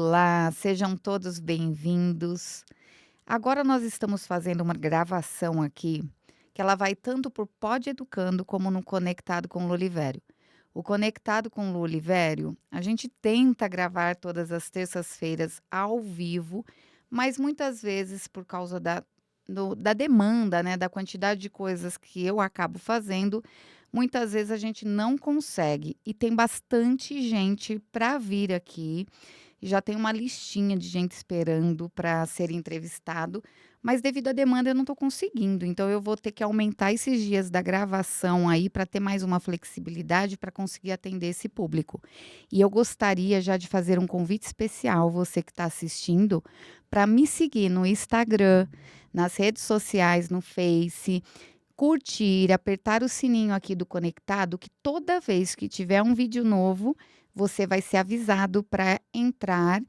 Olá, sejam todos bem-vindos. Agora nós estamos fazendo uma gravação aqui, que ela vai tanto por Pod Educando como no Conectado com o Lolivério. O Conectado com o Lolivério, a gente tenta gravar todas as terças-feiras ao vivo, mas muitas vezes por causa da demanda, né, da quantidade de coisas que eu acabo fazendo, muitas vezes a gente não consegue. E tem bastante gente para vir aqui. Já tem uma listinha de gente esperando para ser entrevistado, mas devido à demanda eu não estou conseguindo, então eu vou ter que aumentar esses dias da gravação aí para ter mais uma flexibilidade para conseguir atender esse público. E eu gostaria já de fazer um convite especial, você que está assistindo, para me seguir no Instagram, nas redes sociais, no Face, curtir, apertar o sininho aqui do Conectado, que toda vez que tiver um vídeo novo, você vai ser avisado para entrar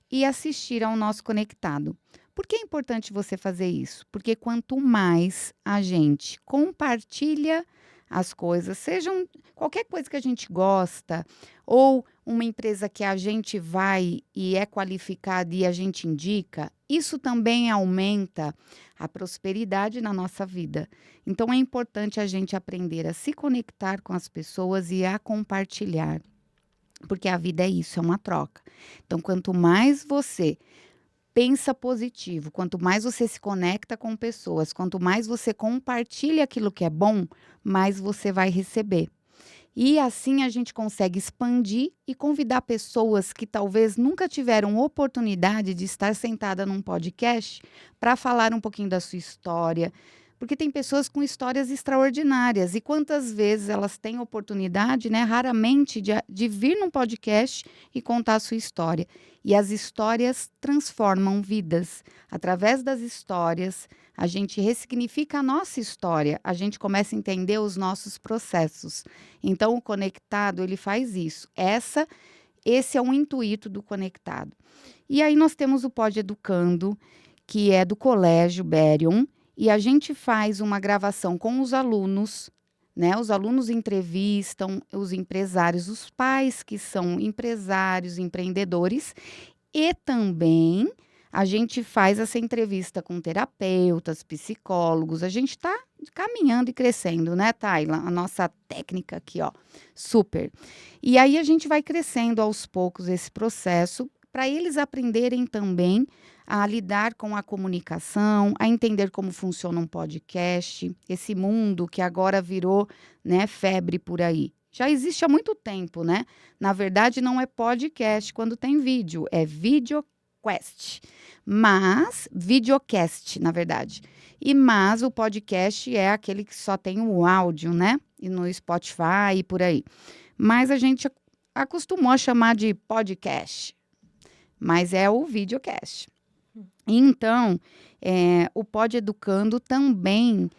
e assistir ao nosso Conectado. Por que é importante você fazer isso? Porque quanto mais a gente compartilha as coisas, sejam qualquer coisa que a gente gosta, ou uma empresa que a gente vai e é qualificada e a gente indica, isso também aumenta a prosperidade na nossa vida. Então é importante a gente aprender a se conectar com as pessoas e a compartilhar. Porque a vida é isso, é uma troca. Então, quanto mais você pensa positivo, quanto mais você se conecta com pessoas, quanto mais você compartilha aquilo que é bom, mais você vai receber. E assim a gente consegue expandir e convidar pessoas que talvez nunca tiveram oportunidade de estar sentada num podcast para falar um pouquinho da sua história. Porque tem pessoas com histórias extraordinárias. E quantas vezes elas têm oportunidade, né, raramente, de vir num podcast e contar a sua história. E as histórias transformam vidas. Através das histórias, a gente ressignifica a nossa história, a gente começa a entender os nossos processos. Então, o Conectado, ele faz isso. Esse é o intuito do Conectado. E aí nós temos o Pod Educando, que é do Colégio Berion, e a gente faz uma gravação com os alunos, né? Os alunos entrevistam os empresários, os pais que são empresários, empreendedores, e também a gente faz essa entrevista com terapeutas, psicólogos. A gente está caminhando e crescendo, né, Tayla? A nossa técnica aqui, ó, super. E aí a gente vai crescendo aos poucos esse processo para eles aprenderem também a lidar com a comunicação, a entender como funciona um podcast, esse mundo que agora virou, né, febre por aí. Já existe há muito tempo, né? Na verdade, não é podcast quando tem vídeo, é videocast. Mas, videocast, na verdade. Mas o podcast é aquele que só tem o áudio, né? E no Spotify e por aí. Mas a gente acostumou a chamar de podcast, mas é o videocast. Então, o Pod Educando também,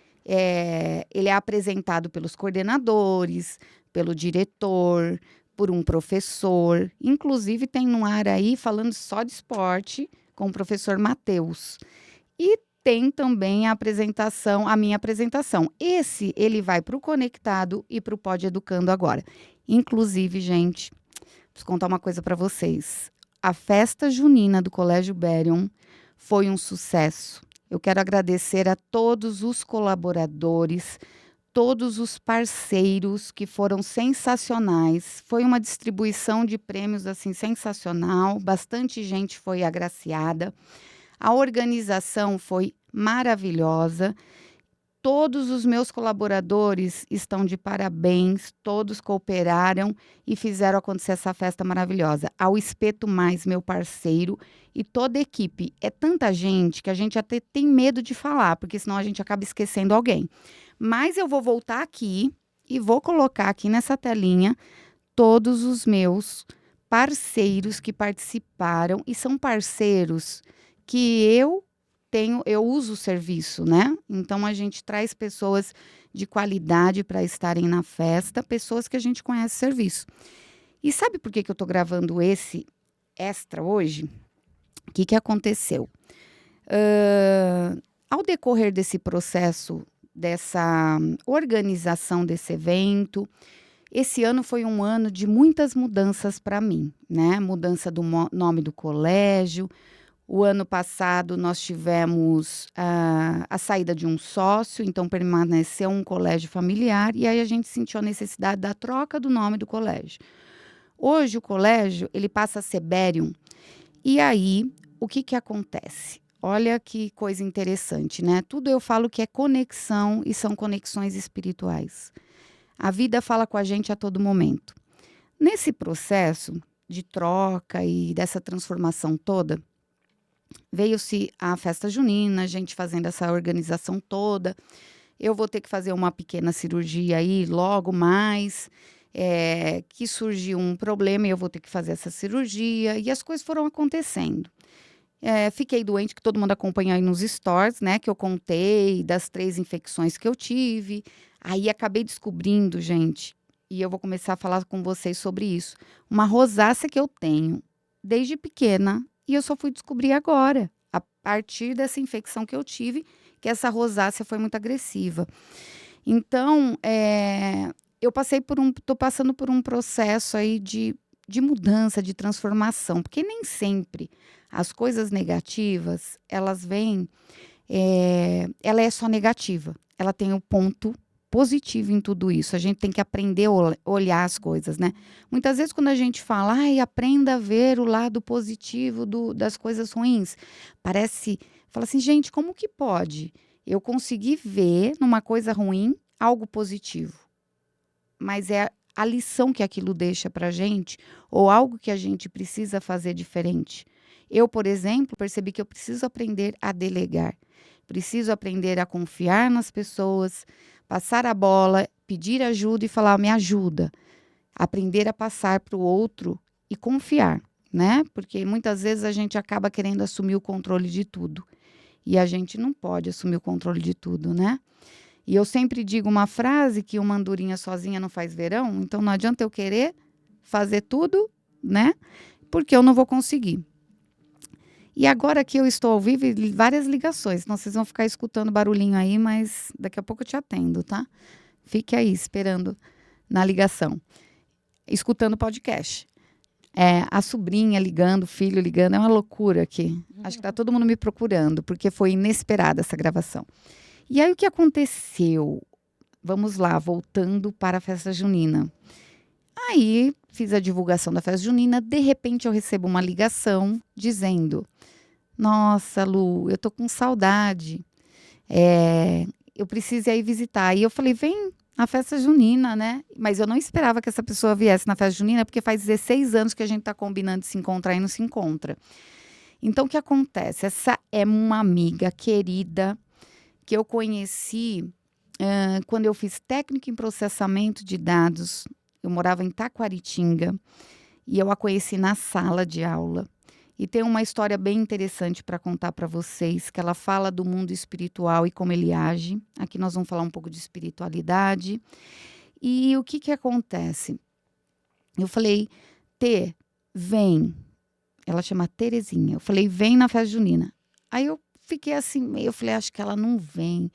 ele é apresentado pelos coordenadores, pelo diretor, por um professor. Inclusive, tem no ar aí falando só de esporte com o professor Matheus. E tem também a minha apresentação. Ele vai para o Conectado e para o Pod Educando agora. Inclusive, gente, preciso contar uma coisa para vocês. A festa junina do Colégio Berion foi um sucesso. Eu quero agradecer a todos os colaboradores, todos os parceiros que foram sensacionais. Foi uma distribuição de prêmios assim sensacional, bastante gente foi agraciada. A organização foi maravilhosa. Todos os meus colaboradores estão de parabéns, todos cooperaram e fizeram acontecer essa festa maravilhosa. Ao Espeto Mais, meu parceiro, e toda a equipe. É tanta gente que a gente até tem medo de falar, porque senão a gente acaba esquecendo alguém. Mas eu vou voltar aqui e vou colocar aqui nessa telinha todos os meus parceiros que participaram e são parceiros que eu uso o serviço, né? Então a gente traz pessoas de qualidade para estarem na festa, pessoas que a gente conhece o serviço. E sabe por que que eu estou gravando esse extra hoje? O que que aconteceu? Ao decorrer desse processo, dessa organização desse evento, Esse ano foi um ano de muitas mudanças para mim, né, mudança do nome do colégio. O ano passado nós tivemos a saída de um sócio, então permaneceu um colégio familiar, e aí a gente sentiu a necessidade da troca do nome do colégio. Hoje o colégio, ele passa a ser Berium, e aí o que que acontece? Olha que coisa interessante, né, tudo eu falo que é conexão e são conexões espirituais. A vida fala com a gente a todo momento. Nesse processo de troca e dessa transformação toda, veio-se a festa junina, a gente fazendo essa organização toda. Eu vou ter que fazer uma pequena cirurgia aí logo mais, que surgiu um problema e eu vou ter que fazer essa cirurgia, e as coisas foram acontecendo. Fiquei doente, que todo mundo acompanha aí nos stories, né, que eu contei das 3 infecções que eu tive. Aí acabei descobrindo, gente, e eu vou começar a falar com vocês sobre isso, uma rosácea que eu tenho desde pequena, e eu só fui descobrir agora, a partir dessa infecção que eu tive, que essa rosácea foi muito agressiva. Então, eu tô passando por um processo aí de mudança, de transformação, porque nem sempre as coisas negativas, elas vêm, ela é só negativa, ela tem um ponto positivo em tudo isso, a gente tem que aprender a olhar as coisas, né. Muitas vezes quando a gente fala: "Ai, aprenda a ver o lado positivo das coisas ruins", parece fala assim: "Gente, como que pode eu conseguir ver numa coisa ruim algo positivo?". Mas é a lição que aquilo deixa pra gente, ou algo que a gente precisa fazer diferente. Eu, por exemplo, percebi que eu preciso aprender a delegar, preciso aprender a confiar nas pessoas, passar a bola, pedir ajuda e falar: "Me ajuda". Aprender a passar para o outro e confiar, né, porque muitas vezes a gente acaba querendo assumir o controle de tudo, e a gente não pode assumir o controle de tudo, né. E eu sempre digo uma frase que uma andorinha sozinha não faz verão, então não adianta eu querer fazer tudo, né, porque eu não vou conseguir. E agora que eu estou ao vivo e várias ligações, então vocês vão ficar escutando barulhinho aí, mas daqui a pouco eu te atendo, tá. Fique aí esperando na ligação, escutando o podcast. A sobrinha ligando, o filho ligando, é uma loucura aqui. Acho que tá todo mundo me procurando, porque foi inesperada essa gravação. E aí o que aconteceu? Vamos lá, voltando para a festa junina. Aí, fiz a divulgação da festa junina, de repente eu recebo uma ligação dizendo: "Nossa, Lu, eu tô com saudade, eu preciso ir aí visitar". E eu falei: "Vem na festa junina, né". Mas eu não esperava que essa pessoa viesse na festa junina, porque faz 16 anos que a gente tá combinando de se encontrar e não se encontra. Então o que acontece? Essa é uma amiga querida que eu conheci quando eu fiz técnico em processamento de dados. Eu morava em Taquaritinga e eu a conheci na sala de aula. E tem uma história bem interessante para contar para vocês, que ela fala do mundo espiritual e como ele age. Aqui nós vamos falar um pouco de espiritualidade. E o que que acontece? Eu falei: "Tê, vem". Ela chama Terezinha. Eu falei: "Vem na festa junina". Aí eu fiquei assim meio, eu falei: "Acho que ela não vem".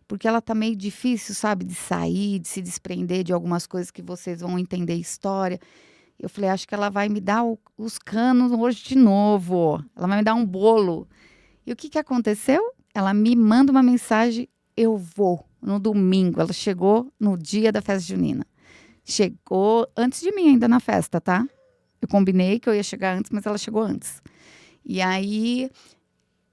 Porque ela tá meio difícil, sabe, de sair, de se desprender de algumas coisas que vocês vão entender a história. Eu falei: "Acho que ela vai me dar os canos hoje de novo, ela vai me dar um bolo". E o que que aconteceu? Ela me manda uma mensagem: "Eu vou", no domingo, ela chegou no dia da festa junina. Chegou antes de mim ainda na festa, tá. Eu combinei que eu ia chegar antes, mas ela chegou antes. E aí,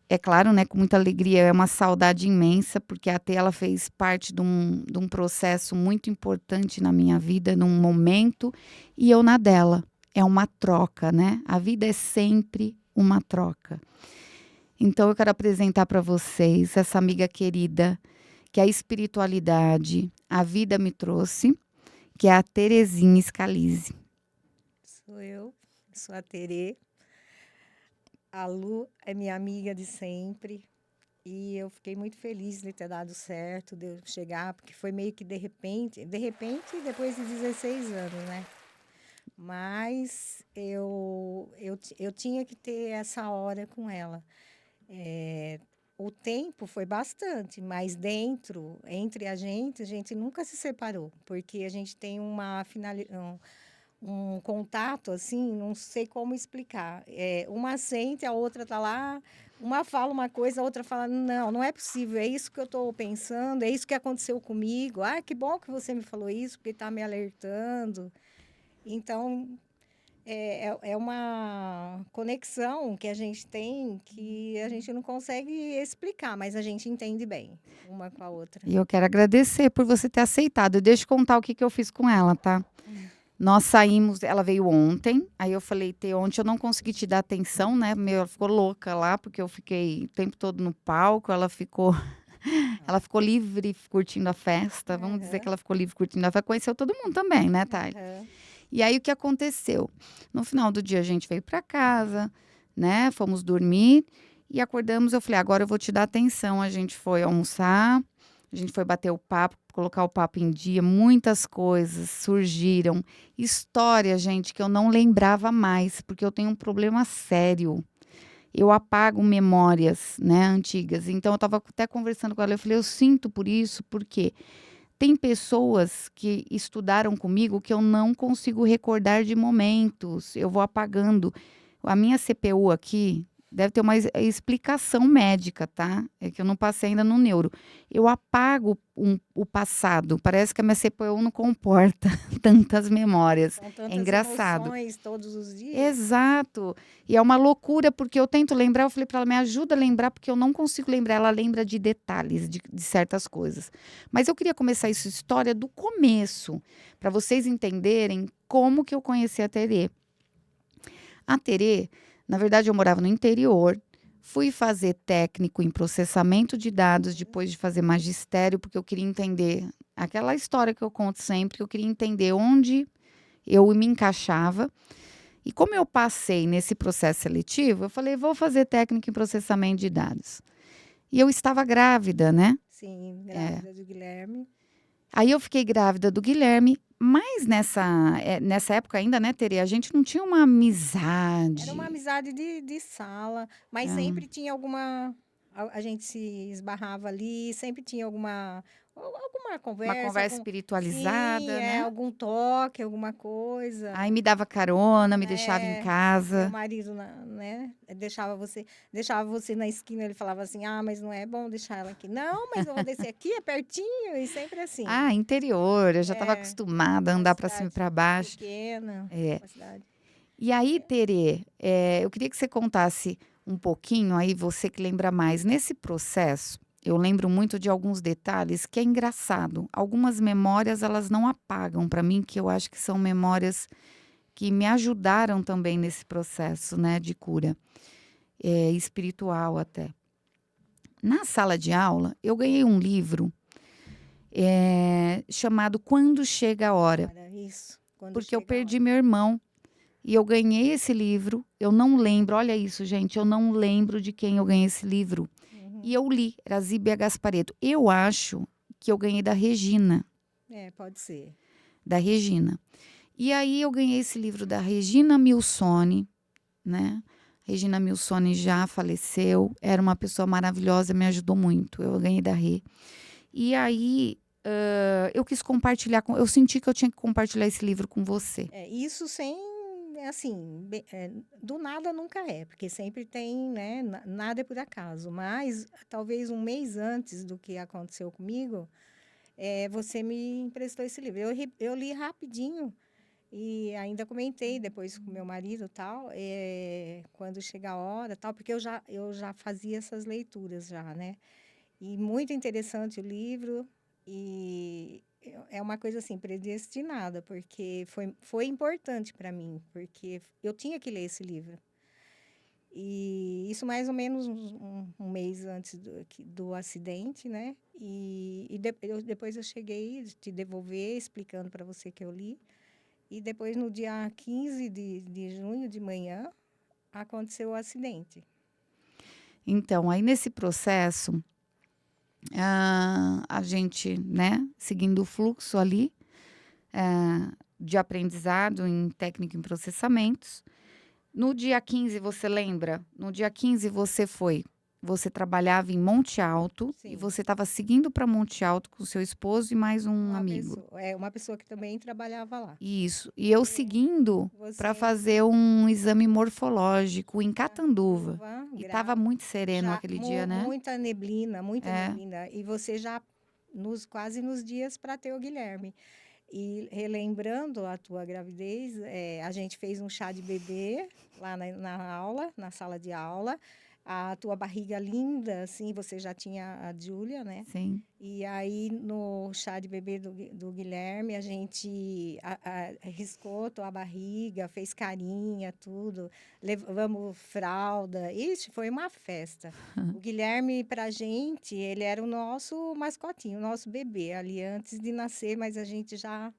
é claro, né, com muita alegria, é uma saudade imensa, porque a Tê, ela fez parte de um processo muito importante na minha vida, num momento, e eu na dela. É uma troca, né, a vida é sempre uma troca. Então eu quero apresentar para vocês essa amiga querida, que a espiritualidade, a vida me trouxe, que é a Terezinha Scalise. Sou eu, sou a Terê. A Lu é minha amiga de sempre e eu fiquei muito feliz de ter dado certo, de eu chegar, porque foi meio que de repente, depois de 16 anos, né? Mas eu tinha que ter essa hora com ela. o tempo foi bastante, mas dentro, entre a gente nunca se separou, porque a gente tem um contato assim, não sei como explicar. Uma sente, a outra tá lá, uma fala uma coisa, a outra fala, não, não é possível, é isso que eu estou pensando, é isso que aconteceu comigo. Ah, que bom que você me falou isso, porque está me alertando. Então, é uma conexão que a gente tem que a gente não consegue explicar, mas a gente entende bem uma com a outra. E eu quero agradecer por você ter aceitado. Deixa eu contar o que que eu fiz com ela, tá? Nós saímos, ela veio ontem, aí eu falei: "Tê, ontem eu não consegui te dar atenção, né, meu, ela ficou louca lá, porque eu fiquei o tempo todo no palco, ela ficou ela ficou livre curtindo a festa, vamos dizer que Aham, ela ficou livre curtindo a festa, conheceu todo mundo também, né, Thay?" aham. E aí o que aconteceu? No final do dia a gente veio para casa, né, fomos dormir e acordamos, eu falei: "Agora eu vou te dar atenção", a gente foi almoçar, a gente foi bater o papo, colocar o papo em dia, muitas coisas surgiram, história, gente, que eu não lembrava mais, porque eu tenho um problema sério, eu apago memórias, né, antigas, então eu estava até conversando com ela, eu falei: "Eu sinto por isso, porque tem pessoas que estudaram comigo que eu não consigo recordar de momentos, eu vou apagando. A minha CPU aqui deve ter uma explicação médica, tá? É que eu não passei ainda no neuro. Eu apago o passado, parece que a minha CPU não comporta tantas memórias. São É tantas engraçado. emoções todos os dias. Exato. E é uma loucura, porque eu tento lembrar, eu falei para ela: "Me ajuda a lembrar, porque eu não consigo lembrar". Ela lembra de detalhes de certas coisas. Mas eu queria começar essa história do começo, para vocês entenderem como que eu conheci a Terê. A Terê, na verdade, eu morava no interior, fui fazer técnico em processamento de dados depois de fazer magistério, porque eu queria entender aquela história que eu conto sempre, que eu queria entender onde eu me encaixava. E como eu passei nesse processo seletivo, eu falei: "Vou fazer técnico em processamento de dados". E eu estava grávida, né. Sim, É. grávida do Guilherme. Aí eu fiquei grávida do Guilherme, mas nessa época ainda, né, Tere, a gente não tinha uma Era uma amizade. amizade de sala, mas Hã, sempre tinha alguma. A gente se esbarrava ali, sempre tinha alguma uma conversa, conversa algum. Sim, espiritualizada, né. algum toque, alguma coisa. Aí me dava carona, me deixava em É, meu casa. marido, né, deixava você na esquina, ele falava assim: "Ah, mas não é bom deixar ela aqui". "Não, mas eu vou descer aqui, é pertinho", e sempre assim. Ah, interior, eu já estava É, acostumada a uma andar para cima e cidade para baixo. pequena, É. uma cidade. E aí, Terê, eu queria que você contasse um pouquinho, aí você que lembra mais. Nesse processo, eu lembro muito de alguns detalhes que é engraçado. Algumas memórias, elas não apagam para mim, que eu acho que são memórias que me ajudaram também nesse processo, né, de cura, espiritual até. Na sala de aula, eu ganhei um livro, chamado Quando Chega a Hora, Hora, isso, quando porque eu chega a perdi hora. meu irmão. E eu ganhei esse livro, eu não lembro, olha isso, gente, eu não lembro de quem eu ganhei esse livro. E Uhum. eu li, era Zíbia Gasparetto. Eu acho que eu ganhei da Regina, É, pode ser. da Regina. E aí eu ganhei esse livro da Regina Milsone, né? Regina Milsone já faleceu, era uma pessoa maravilhosa, me ajudou muito. Eu ganhei da Rê. E aí, eu quis compartilhar eu senti que eu tinha que compartilhar esse livro com você. Isso sem, assim, do nada nunca é, porque sempre tem, né, nada é por acaso, mas talvez um mês antes do que aconteceu comigo, você me emprestou esse livro. Eu li rapidinho e ainda comentei depois com meu marido, tal, quando chega a hora, tal, porque eu já fazia essas leituras já, né? E muito interessante o livro e é uma coisa assim predestinada, porque foi importante para mim, porque eu tinha que ler esse livro. E isso mais ou menos um mês antes do acidente, né? Depois eu cheguei a te devolver, explicando para você que eu li. E depois, no dia 15 de junho, de manhã, aconteceu o acidente. Então, aí nesse processo, a gente, né, seguindo o fluxo ali, de aprendizado em técnica em processamentos. No dia 15, você lembra? No dia 15 você foi. você trabalhava em Monte Alto e Sim. você estava seguindo para Monte Alto com o seu esposo e mais um amigo. Uma pessoa que também trabalhava lá. Isso. E eu E seguindo para você fazer um exame morfológico em Catanduva. Catuva, E estava muito sereno já aquele dia, né? muita É, neblina. E você já quase nos dias para ter o Guilherme. E relembrando a tua gravidez, a gente fez um chá de bebê lá na aula, na sala de aula. A tua barriga linda, assim, você já tinha a Júlia, né? sim. E aí, no chá de bebê do Guilherme, a gente riscou tua barriga, fez carinha, tudo. Levamos fralda. Ixi, foi uma festa. O Guilherme, pra gente, ele era o nosso mascotinho, o nosso bebê ali antes de nascer, mas a gente já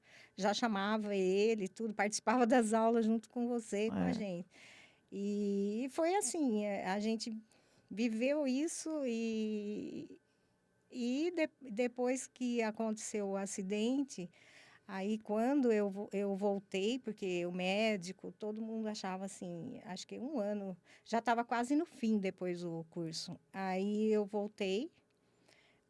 chamava ele, tudo, participava das aulas junto com você, com a É. gente. E foi assim, a gente viveu isso depois que aconteceu o acidente, aí quando eu voltei, porque o médico, todo mundo achava assim, acho que um ano, já estava quase no fim depois do curso. Aí eu voltei,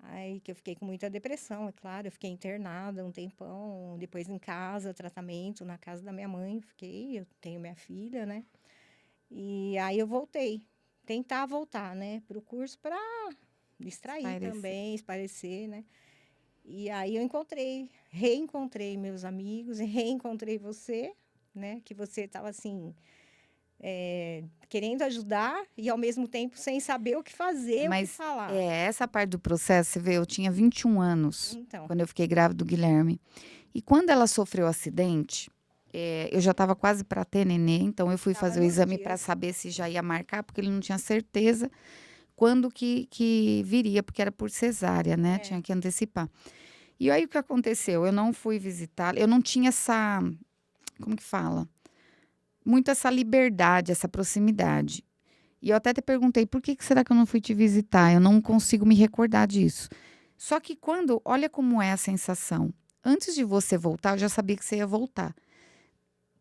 aí que eu fiquei com muita depressão, é claro, eu fiquei internada um tempão, depois em casa, tratamento na casa da minha mãe, fiquei, eu tenho minha filha, né? E aí eu voltei, tentar voltar, né, para o curso para distrair Espairecer. também, espairecer, né? E aí eu reencontrei meus amigos, reencontrei você, né? Que você estava assim, querendo ajudar e ao mesmo tempo sem saber o que fazer, o que Mas falar. essa parte do processo, você vê, eu tinha 21 anos Então, quando eu fiquei grávida do Guilherme. E quando ela sofreu o acidente, eu já estava quase para ter nenê, então eu fui estava fazer o nos exame para dias. saber se já ia marcar, porque ele não tinha certeza quando que viria, porque era por cesárea, né? É, Tinha que antecipar. E aí o que aconteceu? Eu não fui visitar, eu não tinha essa, como que fala? Muito essa liberdade, essa proximidade. E eu até te perguntei, por que será que eu não fui te visitar? Eu não consigo me recordar disso. Só que quando, olha como é a sensação. Antes de você voltar, eu já sabia que você ia voltar.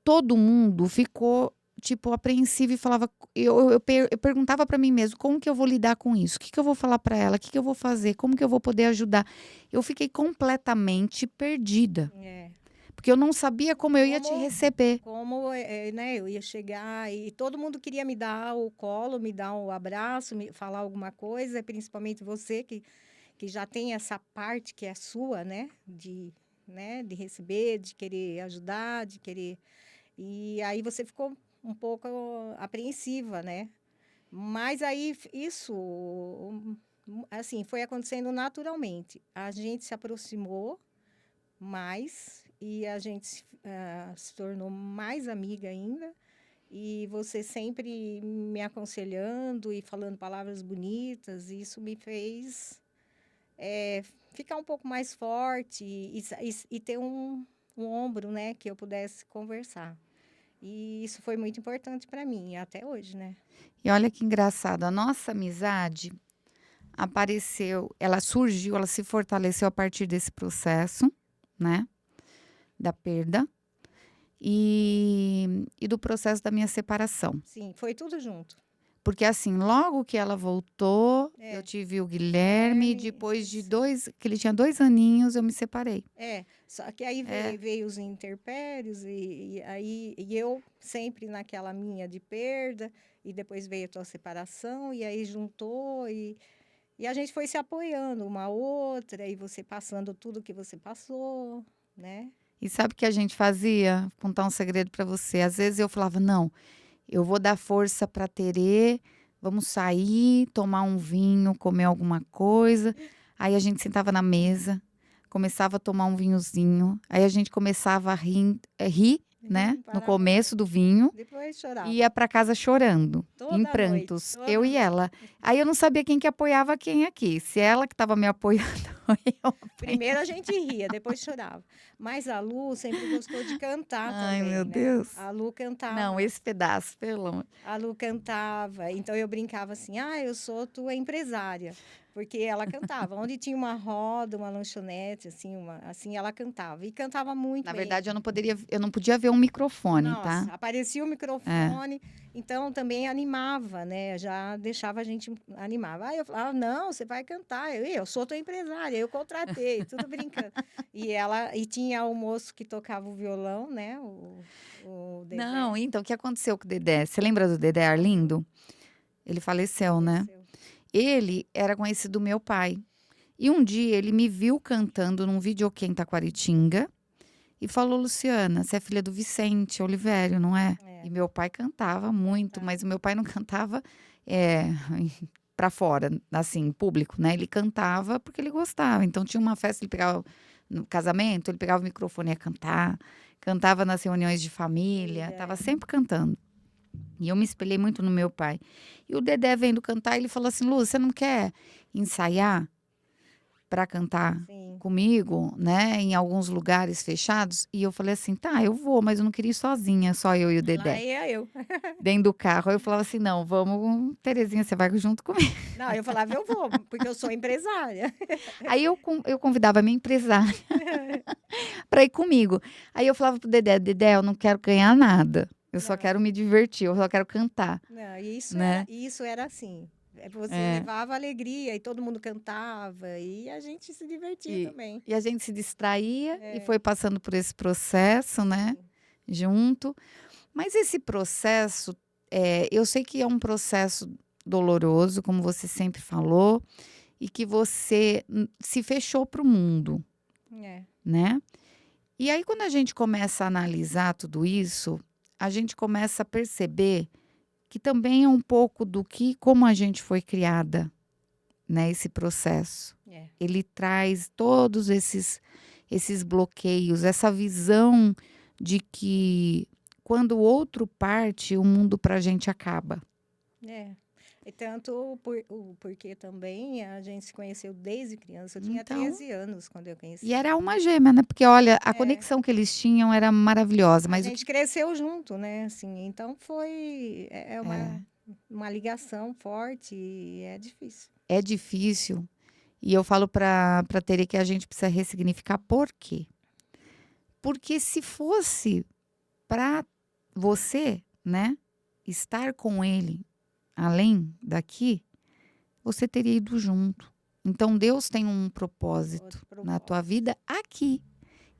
Todo mundo ficou, tipo, apreensivo e falava. Eu perguntava para mim mesmo, como que eu vou lidar com isso? O que, que eu vou falar para ela? O que, que eu vou fazer? Como que eu vou poder ajudar? Eu fiquei completamente perdida. é. Porque eu não sabia como eu ia te Como, receber. né, eu ia chegar e todo mundo queria me dar o colo, me dar o abraço, me falar alguma coisa, principalmente você que já tem essa parte que é sua, né, de receber, de querer ajudar, de querer. E aí você ficou um pouco apreensiva, né? Mas aí isso, assim, foi acontecendo naturalmente. A gente se aproximou mais e a gente se tornou mais amiga ainda. E você sempre me aconselhando e falando palavras bonitas, e isso me fez ficar um pouco mais forte e ter um ombro, né, que eu pudesse conversar. E isso foi muito importante para mim, até hoje, né? E olha que engraçado, a nossa amizade apareceu, ela surgiu, ela se fortaleceu a partir desse processo, né, da perda e do processo da minha separação. Sim, foi tudo junto. Porque assim, logo que ela voltou, eu É, tive o Guilherme, e Guilherme, depois de 2, que ele tinha 2 aninhos, eu me separei. só que aí É, veio os intempéries e eu sempre naquela minha de perda e depois veio a tua separação e aí juntou e a gente foi se apoiando uma outra e você passando tudo que você passou, né? e sabe o que a gente fazia? Vou contar um segredo para você. Às vezes eu falava: "Não, eu vou dar força para Terê, vamos sair, tomar um vinho, comer alguma coisa". Aí a gente sentava na mesa, começava a tomar um vinhozinho, aí a gente começava a rir, né, Não no parava mais. começo do vinho, Depois e chorava ia para casa chorando, em toda noite, prantos, eu toda e noite. ela. Aí eu não sabia quem que apoiava quem aqui, se ela que estava me apoiando Primeiro a gente ria, depois chorava. Mas a Lu sempre gostou de cantar Ai, meu também, né? Deus. A Lu Não, cantava. esse pedaço, pelo amor. A Lu cantava, então eu brincava assim: "Ah, eu sou tua empresária", porque ela cantava. Onde tinha uma roda, uma lanchonete, assim, ela cantava e cantava muito Na bem. verdade, eu não podia ver um microfone, tá? Nossa, aparecia o É. microfone, então também animava, né? Já deixava a gente animava. Aí eu falava: "Não, você vai cantar". Eu sou tua empresária, eu contratei", tudo brincando. E tinha o moço que tocava o violão, né? O Não, Dedé então, o que aconteceu com o Dedé? Você lembra do Dedé Arlindo? Ele faleceu, né? faleceu. Ele era conhecido do meu pai. E um dia ele me viu cantando num videokê em Taquaritinga e falou: Luciana, você é filha do Vicente Olivério, não é? É, E meu pai cantava muito, cantava. mas o meu pai não cantava é, para fora, assim, em público, né? Ele cantava porque ele gostava. Então tinha uma festa, ele pegava no casamento, ele pegava o microfone e ia cantar, cantava nas reuniões de família, Família, estava é. sempre cantando. E eu me espelhei muito no meu pai. E o Dedé vendo cantar, ele falou assim: Lu, você não quer ensaiar para cantar Sim. comigo, né, em alguns lugares fechados? E eu falei assim: tá, eu vou, mas eu não queria ir sozinha, só eu e o Lá Dedé, ia eu. dentro do carro. Aí eu falava assim: não, vamos, Terezinha, você vai junto comigo. Não, eu falava: "Eu vou, porque eu sou empresária". Aí eu convidava a minha empresária para ir comigo. Aí eu falava pro Dedé: Dedé, eu não quero ganhar nada. Eu só Não. quero me divertir, eu só quero cantar, Não, né? isso era assim. Você É. levava alegria e todo mundo cantava e a gente se divertia E, também. e a gente se distraía e É, foi passando por esse processo, né? sim. Junto. Mas esse processo, eu sei que é um processo doloroso, como você sempre falou, e que você se fechou para o mundo, É, né? E aí, quando a gente começa a analisar tudo isso, a gente começa a perceber que também é um pouco do que, como a gente foi criada, né? Esse processo. é, Ele traz todos esses bloqueios, essa visão de que quando o outro parte, o mundo para a gente acaba. é. E tanto o porquê também a gente se conheceu desde criança. Eu tinha Então, 13 anos quando eu e conheci era ele. alma gêmea, né? Porque olha, a É, conexão que eles tinham era maravilhosa, a mas o gente que cresceu junto, né? Assim, então é é, uma ligação forte e é difícil. é difícil. E eu falo para Tere que a gente precisa ressignificar por quê? Porque se fosse para você, né, estar com ele além daqui, você teria ido junto. Então Deus tem um propósito Outro na tua propósito. vida aqui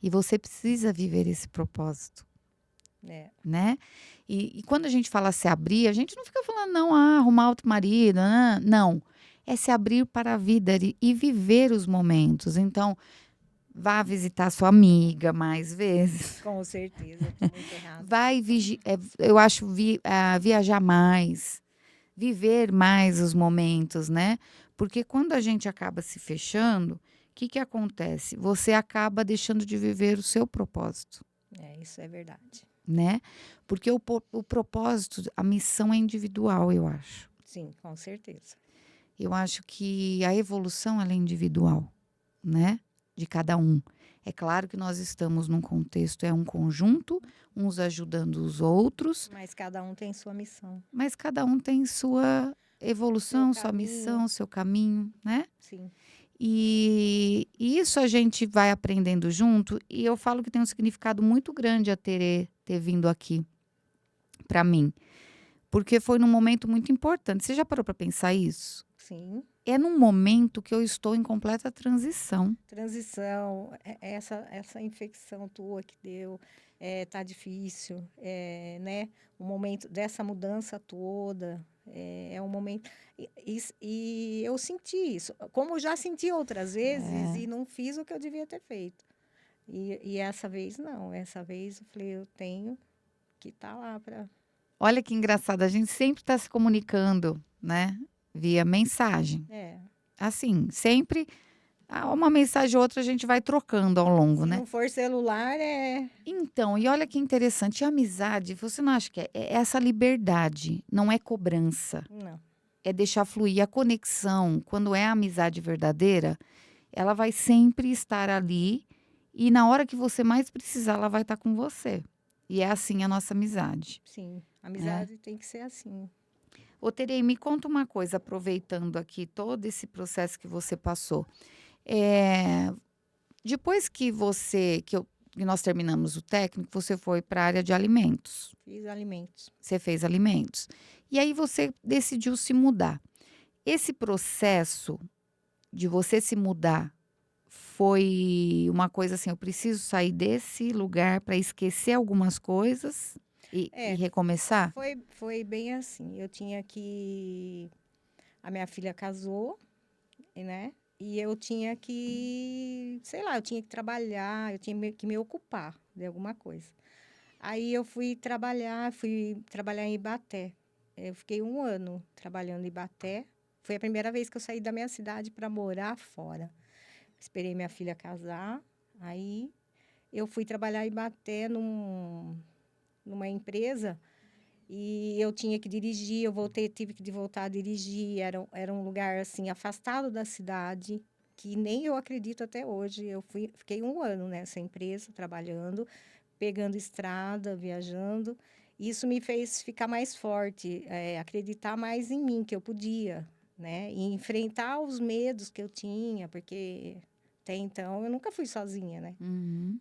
e você precisa viver esse propósito, É, né? E quando a gente fala se abrir, a gente não fica falando não, arrumar outro marido, não. É se abrir para a vida e viver os momentos. Então, vá visitar sua amiga mais vezes. com certeza, tá muito errado. Vai, eu acho, viajar mais, viver mais os momentos, né? Porque quando a gente acaba se fechando, o que que acontece? Você acaba deixando de viver o seu propósito, É, isso é verdade. né? Porque o propósito, a missão é individual, eu acho. Sim, com certeza. Eu acho que a evolução ela é individual, né? De cada um. É claro que nós estamos num contexto, é um conjunto, uns ajudando os outros, Mas cada um tem sua missão, mas cada um tem sua seu evolução, sua caminho. missão, seu caminho, né? Sim, E isso a gente vai aprendendo junto, e eu falo que tem um significado muito grande a ter vindo aqui para mim, porque foi num momento muito importante. Você já parou para pensar isso? sim. É num momento que eu estou em completa transição. Transição, essa infecção tua que deu, tá difícil, né? O momento dessa mudança toda, é um momento. E eu senti isso, como eu já senti outras vezes e não fiz o que eu devia ter feito. E essa vez não, essa vez eu falei, eu tenho que estar lá para. Olha que engraçado, a gente sempre está se comunicando, né? Via mensagem. É, Assim, sempre uma mensagem ou outra a gente vai trocando ao longo, se né? não for celular, é. Então, e olha que interessante, a amizade, você não acha que é essa liberdade, não é cobrança, Não, é deixar fluir a conexão. Quando é amizade verdadeira, ela vai sempre estar ali e na hora que você mais precisar, ela vai estar com você. E é assim a nossa amizade, Sim, né. amizade tem que ser assim. Ô Terei, me conta uma coisa, aproveitando aqui todo esse processo que você passou. Eh, depois que nós terminamos o técnico, você foi para a área de alimentos. Fiz alimentos. Você fez alimentos. E aí você decidiu se mudar. Esse processo de você se mudar foi uma coisa assim: "Eu preciso sair desse lugar para esquecer algumas coisas e É, recomeçar"? foi bem assim. Eu tinha que a minha filha casou, né? E eu tinha que, sei lá, eu tinha que trabalhar, eu tinha que me ocupar de alguma coisa. Aí eu fui trabalhar em Ibaté. Eu fiquei um ano trabalhando em Ibaté. Foi a primeira vez que eu saí da minha cidade para morar fora. Esperei minha filha casar, aí eu fui trabalhar em Ibaté numa empresa e eu tinha que dirigir, eu voltei, tive que voltar a dirigir, era um lugar, assim, afastado da cidade, que nem eu acredito até hoje. Fiquei um ano nessa empresa trabalhando, pegando estrada, viajando. Isso me fez ficar mais forte, acreditar mais em mim, que eu podia, né? E enfrentar os medos que eu tinha, porque até então eu nunca fui sozinha, né? Uhum.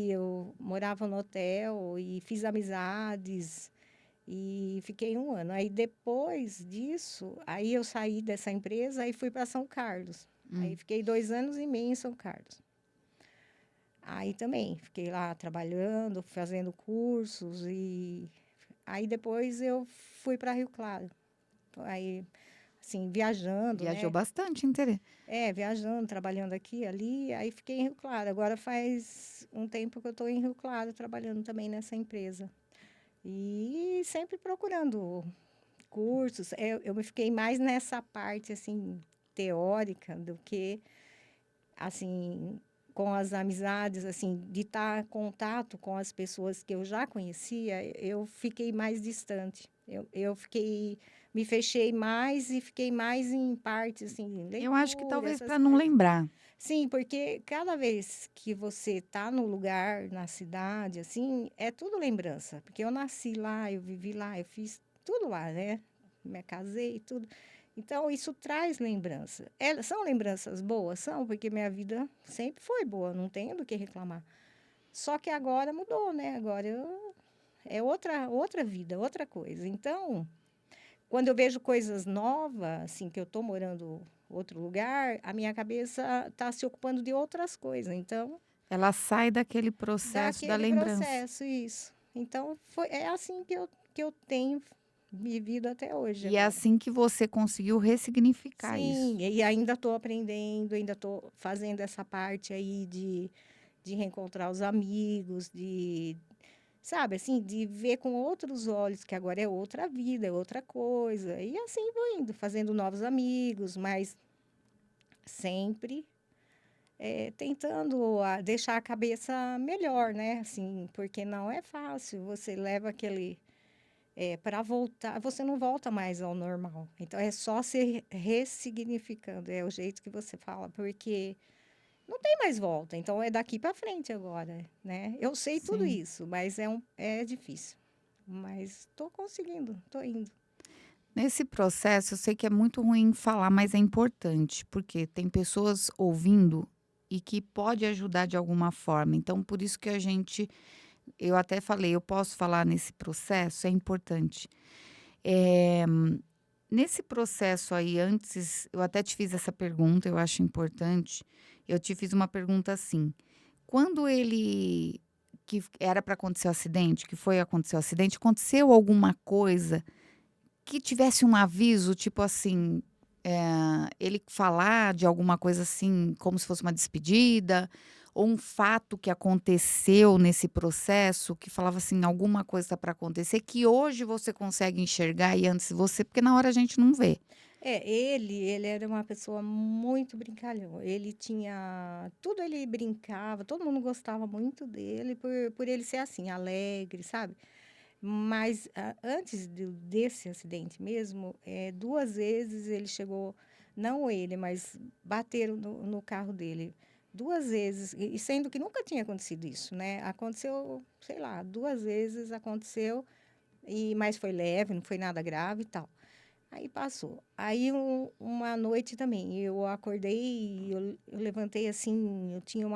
Eu morava no hotel e fiz amizades e fiquei um ano. Aí depois disso, aí eu saí dessa empresa e fui para São Carlos. Aí Hum. fiquei 2 anos e meio em São Carlos. Aí também fiquei lá trabalhando, fazendo cursos e aí depois eu fui para Rio Claro. Aí, assim, viajando, Viajou né? bastante, Terê. Viajando, trabalhando aqui, e ali, aí fiquei em Rio Claro. Agora faz um tempo que eu estou em Rio Claro, trabalhando também nessa empresa. E sempre procurando cursos. Eu me fiquei mais nessa parte, assim, teórica do que, assim, com as amizades, assim, de estar em contato com as pessoas que eu já conhecia, eu fiquei mais distante. Eu fiquei, me fechei mais e fiquei mais em partes, assim, Eu acho que leitura, talvez essas para não partes. lembrar. Sim, porque cada vez que você está no lugar, na cidade, assim, é tudo lembrança. Porque eu nasci lá, eu vivi lá, eu fiz tudo lá, né? Me casei e tudo. Então, isso traz lembrança. São lembranças boas? São, porque minha vida sempre foi boa, não tenho do que reclamar. Só que agora mudou, né? É outra vida, outra coisa. Então, quando eu vejo coisas novas, assim, que eu estou morando em outro lugar, a minha cabeça está se ocupando de outras coisas. Então, Ela sai daquele processo da daquele lembrança. processo, isso. Então, é assim que eu tenho vivido até hoje E é agora. assim que você conseguiu ressignificar Sim, isso. e ainda estou aprendendo, ainda estou fazendo essa parte aí de reencontrar os amigos, sabe, assim, de ver com outros olhos, que agora é outra vida, é outra coisa. E assim vou indo, fazendo novos amigos, mas sempre tentando deixar a cabeça melhor, né? Assim, porque não é fácil. Você leva aquele. Para voltar, você não volta mais ao normal. Então é só se ressignificando, é o jeito que você fala, porque não tem mais volta. Então é daqui para frente agora, né? Eu sei tudo Sim. isso, mas é difícil. Mas estou conseguindo, estou indo. Nesse processo, eu sei que é muito ruim falar, mas é importante, porque tem pessoas ouvindo e que pode ajudar de alguma forma. Então, por isso que eu até falei, eu posso falar nesse processo, é importante. Eh, nesse processo aí, antes, eu até te fiz essa pergunta, eu acho importante. Eu te fiz uma pergunta assim: quando que era para acontecer o acidente, que foi acontecer o acidente, aconteceu alguma coisa que tivesse um aviso, tipo assim, ele falar de alguma coisa assim, como se fosse uma despedida, ou um fato que aconteceu nesse processo, que falava assim, alguma coisa está para acontecer, que hoje você consegue enxergar e antes você porque na hora a gente não vê. Ele era uma pessoa muito brincalhão. Ele tinha tudo, ele brincava, todo mundo gostava muito dele por ele ser assim, alegre, sabe? Mas antes desse acidente mesmo, 2 vezes ele chegou não ele, mas bateram no carro dele 2 vezes, e sendo que nunca tinha acontecido isso, né. Aconteceu, sei lá, 2 vezes aconteceu, mas foi leve, não foi nada grave e tal. Aí passou. Aí uma noite também, eu acordei e eu levantei assim, eu tinha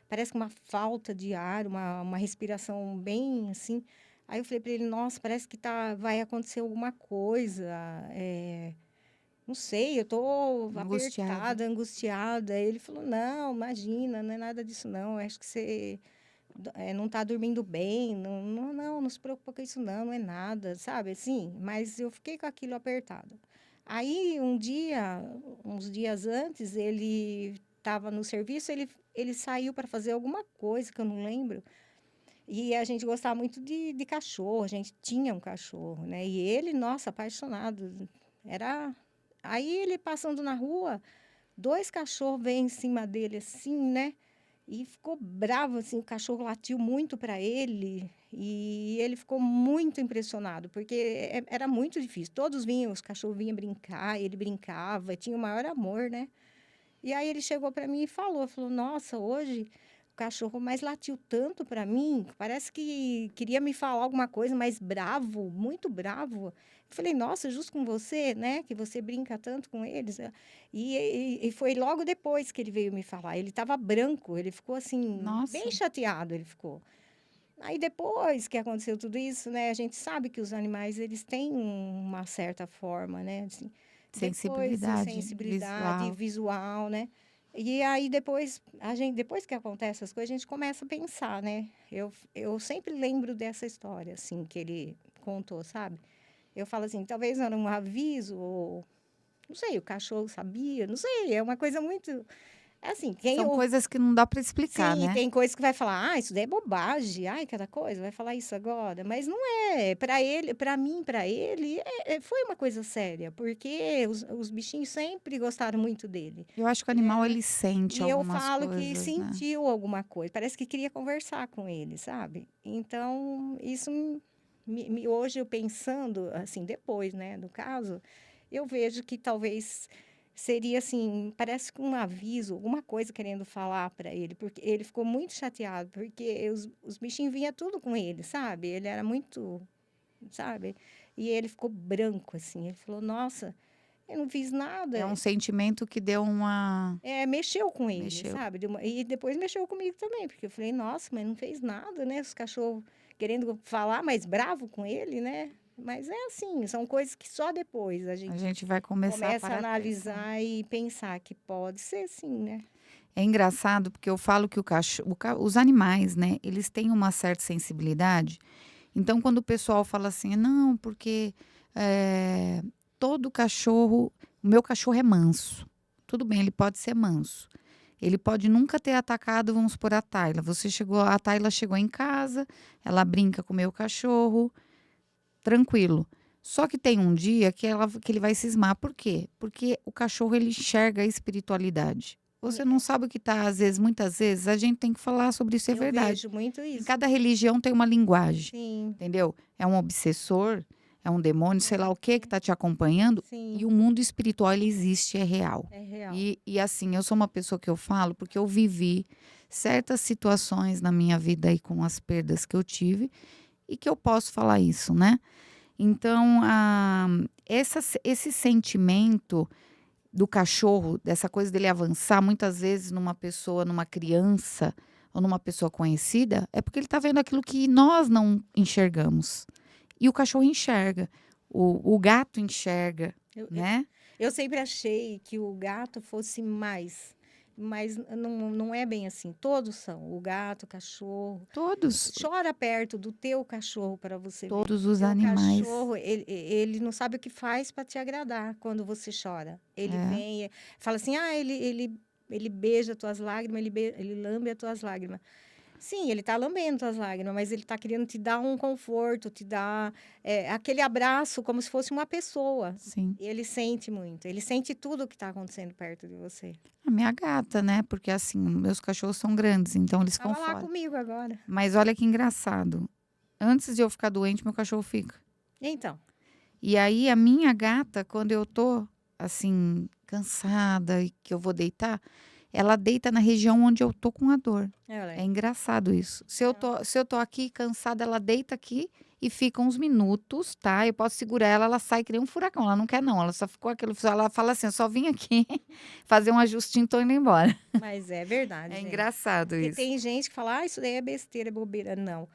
parece que uma falta de ar, uma respiração bem assim. Aí eu falei para ele, nossa, parece que vai acontecer alguma coisa, não sei, eu tô Angustiada. apertada, angustiada. Aí ele falou, não, imagina, não é nada disso não, acho que você não está dormindo bem, não se preocupa com isso não, não é nada, sabe, assim? Mas eu fiquei com aquilo apertado. Aí, uns dias antes, ele estava no serviço, ele saiu para fazer alguma coisa que eu não lembro. E a gente gostava muito de cachorro, a gente tinha um cachorro, né? E ele, nossa, apaixonado. Era. Aí ele passando na rua, 2 cachorros vêm em cima dele assim, né? E ficou bravo, assim, o cachorro latiu muito para ele e ele ficou muito impressionado, porque era muito difícil. Todos vinham, os cachorros vinham brincar, ele brincava, tinha o maior amor, né? E aí ele chegou para mim e falou: "Nossa, hoje o cachorro mais latiu tanto para mim, parece que queria me falar alguma coisa, mas bravo, muito bravo". Eu falei: "Nossa, justo com você, né, que você brinca tanto com eles". E foi logo depois que ele veio me falar. Ele estava branco, ele ficou assim, bem Nossa, chateado, ele ficou. Aí depois que aconteceu tudo isso, né, a gente sabe que os animais eles têm uma certa forma, né, assim, depois a sensibilidade sensibilidade visual. visual, né. E aí depois que acontece essas coisas, a gente começa a pensar, né. Eu sempre lembro dessa história, assim, que ele contou, sabe. Eu falo assim, talvez era um aviso ou não sei, o cachorro sabia, não sei, é uma coisa muito assim, quem São ou coisas que não dá para explicar, sim, né. tem coisa que vai falar: "Ah, isso daí é bobagem. Ai, cada coisa, vai falar isso agora", mas não é. Para ele, para mim, para ele, foi uma coisa séria, porque os bichinhos sempre gostaram muito dele. Eu acho que o Ele animal era ele sente e eu algumas falo que coisas, né. sentiu alguma coisa, parece que queria conversar com ele, sabe. Então isso hoje eu pensando, assim, depois, né, do caso, eu vejo que talvez seria assim, parece que um aviso, alguma coisa querendo falar para ele, porque ele ficou muito chateado, porque os bichinhos vinha tudo com ele, sabe. Ele era muito, sabe. E ele ficou branco, assim, ele falou: "Nossa, eu não fiz É nada". um sentimento que deu uma Mexeu com ele, mexeu. sabe, e depois mexeu comigo também, porque eu falei: "Nossa, mas não fez nada, né, os cachorros querendo falar, mas bravo com ele, né". Mas é assim, são coisas que só depois a A gente gente vai começar a começa a parar pra pensar. analisar e pensar que pode ser sim, né. É engraçado porque eu falo que o cacho o ca os animais, né, eles têm uma certa sensibilidade, então quando o pessoal fala assim: "Não, porque, eh, todo cachorro o meu cachorro é manso". Tudo bem, ele pode ser manso. Ele pode nunca ter atacado, vamos supor, a Tayla chegou em casa, ela brinca com o meu cachorro, tranquilo. Só que tem um dia que ele vai cismar, por quê? Porque o cachorro ele enxerga a espiritualidade. Você não É, sabe o que tá às vezes muitas vezes a gente tem que falar sobre isso, é eu verdade. vejo muito Em isso. cada religião tem uma linguagem, Sim, entendeu? É um obsessor, é um demônio, sei lá o que uhum, tá te acompanhando, e sim, o mundo espiritual ele existe, é real. é real. E assim, eu sou uma pessoa que eu falo, porque eu vivi certas situações na minha vida aí com as perdas que eu tive, e que eu posso falar isso, né? Então, esse sentimento do cachorro, dessa coisa dele avançar muitas vezes numa pessoa, numa criança ou numa pessoa conhecida, é porque ele está vendo aquilo que nós não enxergamos. E o cachorro enxerga, o gato enxerga, Eu eu né? eu sempre achei que o gato fosse mais, mas não é bem assim, todos são, o gato, o cachorro. Todos, Chora perto do teu cachorro para você ver. todos O os teu animais. cachorro, ele não sabe o que faz para te agradar quando você chora. Ele É. vem, fala assim: "Ah, ele beija as tuas lágrimas, ele lambe as tuas lágrimas". Sim, ele está lambendo tuas lágrimas, mas ele está querendo te dar um conforto, te dar, aquele abraço como se fosse uma pessoa. Sim. Ele sente muito, ele sente tudo o que está acontecendo perto de você. A minha gata, né? Porque assim, meus cachorros são grandes, então eles ficam Tava lá fora. comigo agora. Mas olha que engraçado. Antes de eu ficar doente, meu cachorro fica. Então, E aí a minha gata, quando eu tô, assim, cansada e que eu vou deitar, ela deita na região onde eu tô com a dor. Ela É é. engraçado isso. Se eu tô aqui cansada, ela deita aqui e fica uns minutos, tá? Eu posso segurar ela, ela sai que nem um furacão. Ela não quer não, ela só ficou aquilo, ela fala assim: "Eu só vim aqui fazer um ajustinho, tô indo embora". Mas é verdade, É gente. engraçado Porque isso. tem gente que fala, ah, isso daí é besteira, é bobeira. Não.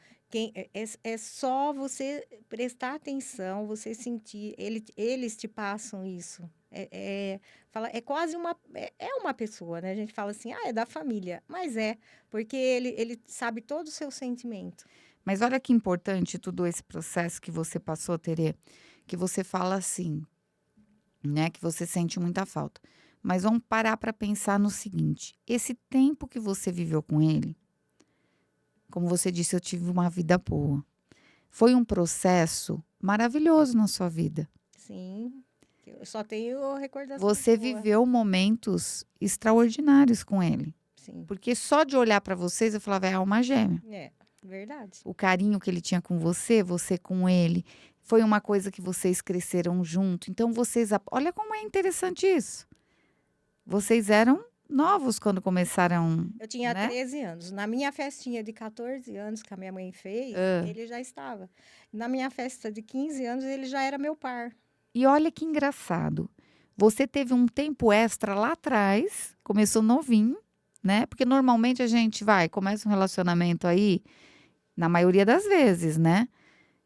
É só você prestar atenção, você sentir. Eles te passam isso. É quase é uma pessoa, né? A gente fala assim, ah, é da família. Mas é, porque ele sabe todo o seu sentimento. Mas olha que importante tudo esse processo que você passou, Terê, que você fala assim, né, que você sente muita falta. Mas vamos parar para pensar no seguinte: esse tempo que você viveu com ele, como você disse, eu tive uma vida boa. Foi um processo maravilhoso na sua vida. Sim, eu só tenho recordações Você boas. viveu momentos extraordinários com ele. Sim, Porque só de olhar para vocês, eu falava, é alma gêmea. é verdade. O carinho que ele tinha com você com ele, foi uma coisa que vocês cresceram junto. Então vocês, olha como é interessante isso. Vocês eram novos quando começaram, Eu tinha né? 13 anos. Na minha festinha de 14 anos que a minha mãe fez, Hã. ele já estava. Na minha festa de 15 anos, ele já era meu par. E olha que engraçado. Você teve um tempo extra lá atrás, começou novinho, né? Porque normalmente a gente começa um relacionamento aí, na maioria das vezes, né?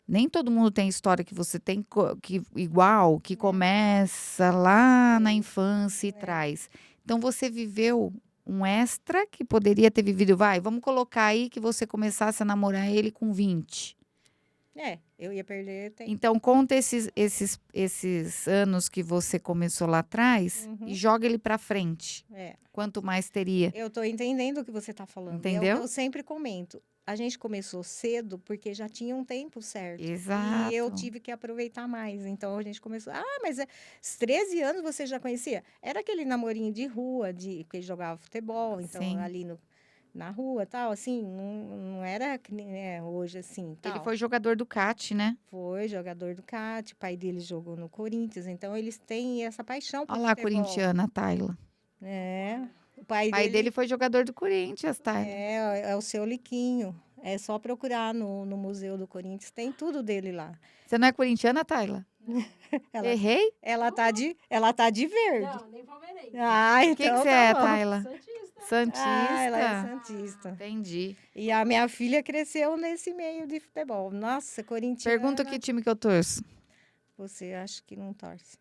Nem todo mundo tem história que você tem que igual, que começa lá na Sei, infância e é. traz. Então você viveu um extra que poderia ter vivido, vamos colocar aí que você começasse a namorar ele com 20. Eu ia perder tempo. Então conta esses anos que você começou lá atrás e Uhum, joga ele para frente. é. Quanto mais teria, Eu estou entendendo o que você está falando. E é o que entendeu? eu sempre comento. A gente começou cedo porque já tinha um tempo certo. E eu Exato. tive que aproveitar mais. Então a gente começou. Ah, mas aos 13 anos você já conhecia? Era aquele namorinho de rua, que jogava futebol, então Sim. ali na rua, tal, assim, não era que nem é hoje, assim, Ele tal. foi jogador do CAT, né? Foi jogador do CAT, o pai dele jogou no Corinthians, então eles têm essa paixão Olha por lá a futebol, corintiana, a Tayla. né? O O pai pai dele dele foi jogador do Corinthians, Tayla. é o seu Liquinho. É só procurar no Museu do Corinthians, tem tudo dele lá. Você não é corintiana, Tayla? Ela, Errei? ela tá de verde. Não, nem palmeirense. Ah, O que que então você tá é, bom. Tayla? Santista. Ah, ela é Santista? santista. Entendi. E a minha filha cresceu nesse meio de futebol. Nossa, Pergunta corintiana, que time que eu torço. você acha que não torce.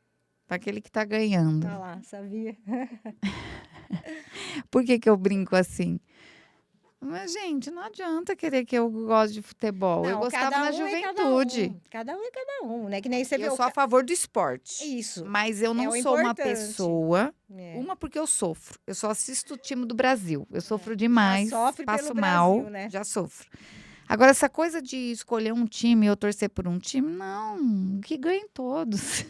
Pra aquele que tá ganhando. Ah lá, sabia? Por que que eu brinco assim? Mas, gente, não adianta querer que eu goste de futebol. Eu Não, gostava cada na um é cada juventude. um. Cada um é cada um, né? Que nem você E vê eu o. sou a favor do esporte. Isso, Mas eu é não o sou uma importante. pessoa. É, Uma porque eu sofro. Eu só assisto o time do Brasil. Eu sofro já demais, sofre pelo passo mal, Brasil, né? já sofro. Agora, essa coisa de escolher um time e eu torcer por um time, não, que ganhem todos.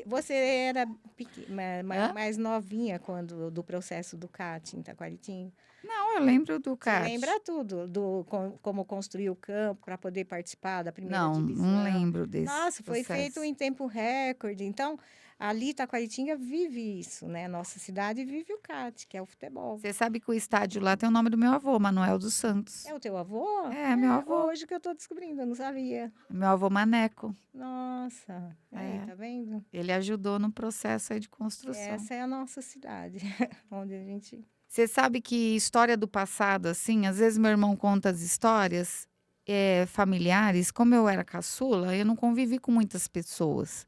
Você era Hã? mais novinha quando do processo do CAT em Taquaritinho? Não, eu lembro do Você CAT. lembra tudo, como construir o campo para poder participar da primeira Não, não divisão? lembro desse Nossa, foi feito processo. em tempo recorde. Então, ali Taquaritinga vive isso, né? Nossa cidade vive o CAT, que é o futebol. Você sabe que o estádio lá tem o nome do meu avô, Manuel dos Santos. É o teu avô? É, meu avô. Hoje que eu tô descobrindo, eu não sabia. Meu avô Maneco. Nossa, aí, É, tá vendo? ele ajudou no processo aí de construção. Essa é a nossa cidade, onde a gente. Você sabe que história do passado, assim, às vezes meu irmão conta as histórias familiares. Como eu era caçula, eu não convivi com muitas pessoas.